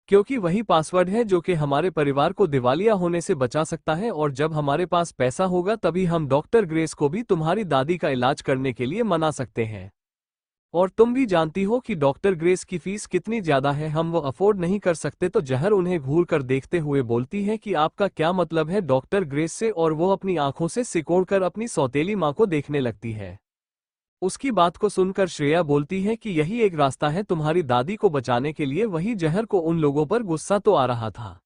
Speaker 1: क्योंकि वही पासवर्ड है जो कि हमारे परिवार को दिवालिया होने से बचा सकता है। और जब हमारे पास पैसा होगा तभी हम डॉक्टर ग्रेस को भी तुम्हारी दादी का इलाज करने के लिए मना सकते हैं। और तुम भी जानती हो कि डॉक्टर ग्रेस की फीस कितनी ज्यादा है, हम वो अफोर्ड नहीं कर सकते। तो जहर उन्हें घूर कर देखते हुए बोलती है कि आपका क्या मतलब है डॉक्टर ग्रेस से? और वो अपनी आंखों से सिकोड़कर अपनी सौतेली मां को देखने लगती है। उसकी बात को सुनकर श्रेया बोलती है कि यही एक रास्ता है तुम्हारी दादी को बचाने के लिए। वही जहर को उन लोगों पर गुस्सा तो आ रहा था,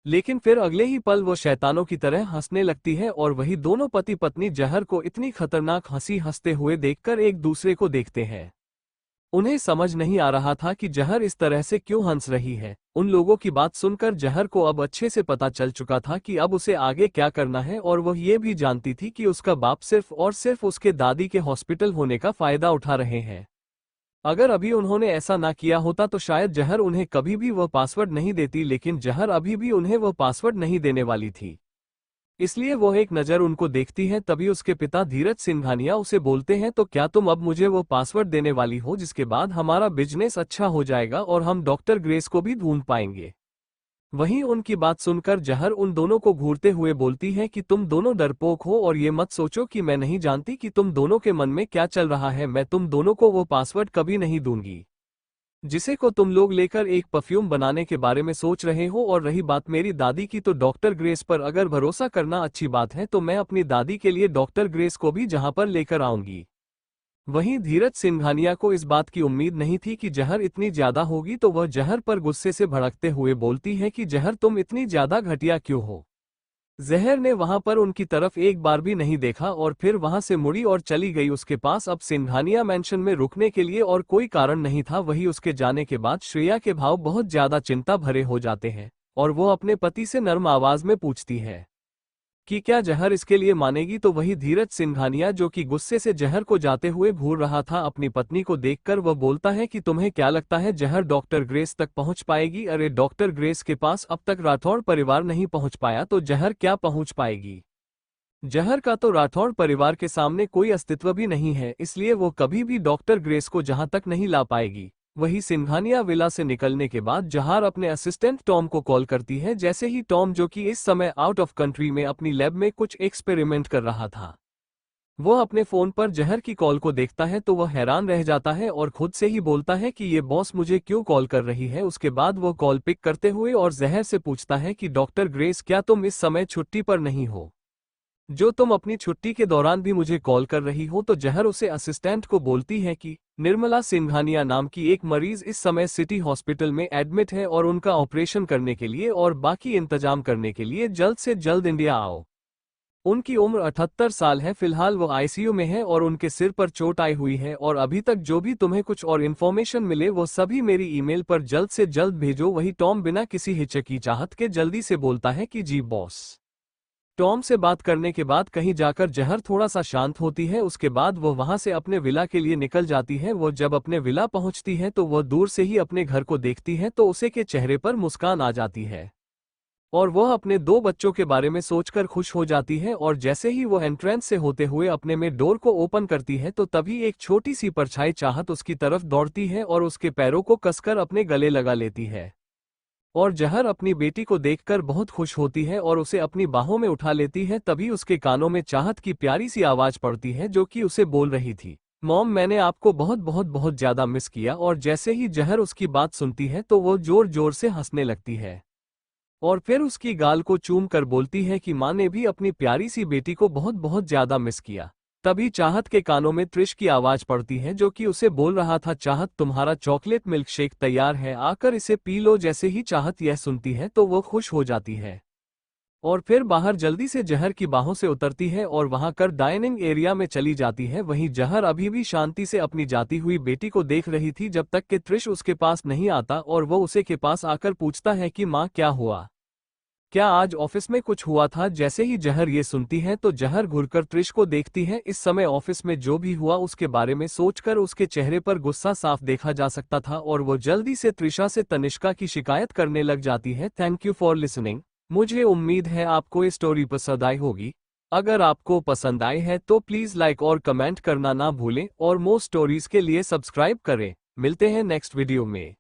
Speaker 1: लेकिन फिर अगले ही पल वो शैतानों की तरह हंसने लगती है और वही दोनों पति पत्नी जहर को इतनी खतरनाक हंसी हंसते हुए देखकर एक दूसरे को देखते हैं उन्हें समझ नहीं आ रहा था कि जहर इस तरह से क्यों हंस रही है। उन लोगों की बात सुनकर जहर को अब अच्छे से पता चल चुका था कि अब उसे आगे क्या करना है, और वह ये भी जानती थी कि उसका बाप सिर्फ और सिर्फ उसके दादी के हॉस्पिटल होने का फायदा उठा रहे हैं। अगर अभी उन्होंने ऐसा ना किया होता तो शायद जहर उन्हें कभी भी वह पासवर्ड नहीं देती, लेकिन जहर अभी भी उन्हें वह पासवर्ड नहीं देने वाली थी। इसलिए वो एक नज़र उनको देखती है। तभी उसके पिता धीरज सिंघानिया उसे बोलते हैं, तो क्या तुम अब मुझे वो पासवर्ड देने वाली हो जिसके बाद हमारा बिजनेस अच्छा हो जाएगा और हम डॉक्टर ग्रेस को भी ढूंढ पाएंगे। वहीं उनकी बात सुनकर जहर उन दोनों को घूरते हुए बोलती है कि तुम दोनों डरपोक हो और ये मत सोचो कि मैं नहीं जानती कि तुम दोनों के मन में क्या चल रहा है। मैं तुम दोनों को वो पासवर्ड कभी नहीं दूंगी जिसे को तुम लोग लेकर एक परफ्यूम बनाने के बारे में सोच रहे हो। और रही बात मेरी दादी की, तो डॉक्टर ग्रेस पर अगर भरोसा करना अच्छी बात है तो मैं अपनी दादी के लिए डॉक्टर ग्रेस को भी जहां पर लेकर आऊंगी। वहीं धीरज सिंघानिया को इस बात की उम्मीद नहीं थी कि जहर इतनी ज्यादा होगी, तो वह जहर पर गुस्से से भड़कते हुए बोलती है कि जहर तुम इतनी ज्यादा घटिया क्यों हो। जहर ने वहां पर उनकी तरफ एक बार भी नहीं देखा और फिर वहां से मुड़ी और चली गई। उसके पास अब सिंघानिया मैंशन में रुकने के लिए और कोई कारण नहीं था। वही उसके जाने के बाद श्रेया के भाव बहुत ज्यादा चिंता भरे हो जाते हैं और वो अपने पति से नर्म आवाज में पूछती है कि क्या जहर इसके लिए मानेगी। तो वही धीरज सिंघानिया, जो कि गुस्से से जहर को जाते हुए घूर रहा था, अपनी पत्नी को देखकर वह बोलता है कि तुम्हें क्या लगता है जहर डॉक्टर ग्रेस तक पहुंच पाएगी? अरे डॉक्टर ग्रेस के पास अब तक राठौड़ परिवार नहीं पहुंच पाया तो जहर क्या पहुंच पाएगी? जहर का तो राठौड़ परिवार के सामने कोई अस्तित्व भी नहीं है, इसलिए वो कभी भी डॉक्टर ग्रेस को जहां तक नहीं ला पाएगी। वही सिंघानिया विला से निकलने के बाद जहार अपने असिस्टेंट टॉम को कॉल करती है। जैसे ही टॉम, जो कि इस समय आउट ऑफ कंट्री में अपनी लैब में कुछ एक्सपेरिमेंट कर रहा था, वो अपने फोन पर जहर की कॉल को देखता है तो वह हैरान रह जाता है और खुद से ही बोलता है कि ये बॉस मुझे क्यों कॉल कर रही है। उसके बाद वो कॉल पिक करते हुए और जहर से पूछता है कि डॉक्टर ग्रेस, क्या तुम इस समय छुट्टी पर नहीं हो? जो तुम अपनी छुट्टी के दौरान भी मुझे कॉल कर रही हो। तो जहर उसे असिस्टेंट को बोलती है कि निर्मला सिंघानिया नाम की एक मरीज इस समय सिटी हॉस्पिटल में एडमिट है और उनका ऑपरेशन करने के लिए और बाकी इंतजाम करने के लिए जल्द से जल्द इंडिया आओ। उनकी उम्र 78 साल है। फिलहाल वो आईसीयू में है और उनके सिर पर चोट आई हुई है। और अभी तक जो भी तुम्हें कुछ और इन्फॉर्मेशन मिले वो सभी मेरी ईमेल पर जल्द से जल्द भेजो। वही टॉम बिना किसी हिचकिचाहट के जल्दी से बोलता है कि जी बॉस। टॉम से बात करने के बाद कहीं जाकर जहर थोड़ा सा शांत होती है। उसके बाद वो वहां से अपने विला के लिए निकल जाती है। वो जब अपने विला पहुंचती है तो वह दूर से ही अपने घर को देखती है तो उसे के चेहरे पर मुस्कान आ जाती है और वह अपने 2 बच्चों के बारे में सोचकर खुश हो जाती है। और जैसे ही वो एंट्रेंस से होते हुए अपने में डोर को ओपन करती है तो तभी एक छोटी सी परछाई चाहत उसकी तरफ दौड़ती है और उसके पैरों को कसकर अपने गले लगा लेती है। और जहर अपनी बेटी को देखकर बहुत खुश होती है और उसे अपनी बाहों में उठा लेती है। तभी उसके कानों में चाहत की प्यारी सी आवाज पड़ती है जो कि उसे बोल रही थी, मॉम मैंने आपको बहुत बहुत बहुत ज्यादा मिस किया। और जैसे ही जहर उसकी बात सुनती है तो वो जोर जोर से हंसने लगती है और फिर उसकी गाल को चूम कर बोलती है कि माँ ने भी अपनी प्यारी सी बेटी को बहुत बहुत ज्यादा मिस किया। तभी चाहत के कानों में त्रिश की आवाज पड़ती है जो कि उसे बोल रहा था, चाहत तुम्हारा चॉकलेट मिल्क शेक तैयार है, आकर इसे पी लो। जैसे ही चाहत यह सुनती है तो वो खुश हो जाती है और फिर बाहर जल्दी से जहर की बाहों से उतरती है और वहां कर डाइनिंग एरिया में चली जाती है। वहीं जहर अभी भी शांति से अपनी जाती हुई बेटी को देख रही थी जब तक कि त्रिश उसके पास नहीं आता और वो उसे के पास आकर पूछता है कि माँ क्या हुआ, क्या आज ऑफिस में कुछ हुआ था? जैसे ही जहर ये सुनती है तो जहर घुरकर त्रिश को देखती है। इस समय ऑफिस में जो भी हुआ उसके बारे में सोचकर उसके चेहरे पर गुस्सा साफ देखा जा सकता था और वो जल्दी से त्रिशा से तनिष्का की शिकायत करने लग जाती है। Thank you for listening. मुझे उम्मीद है आपको ये स्टोरी पसंद आई होगी। अगर आपको पसंद आई है तो प्लीज लाइक और कमेंट करना ना भूलें और मोर स्टोरीज के लिए सब्सक्राइब करें। मिलते हैं नेक्स्ट वीडियो में।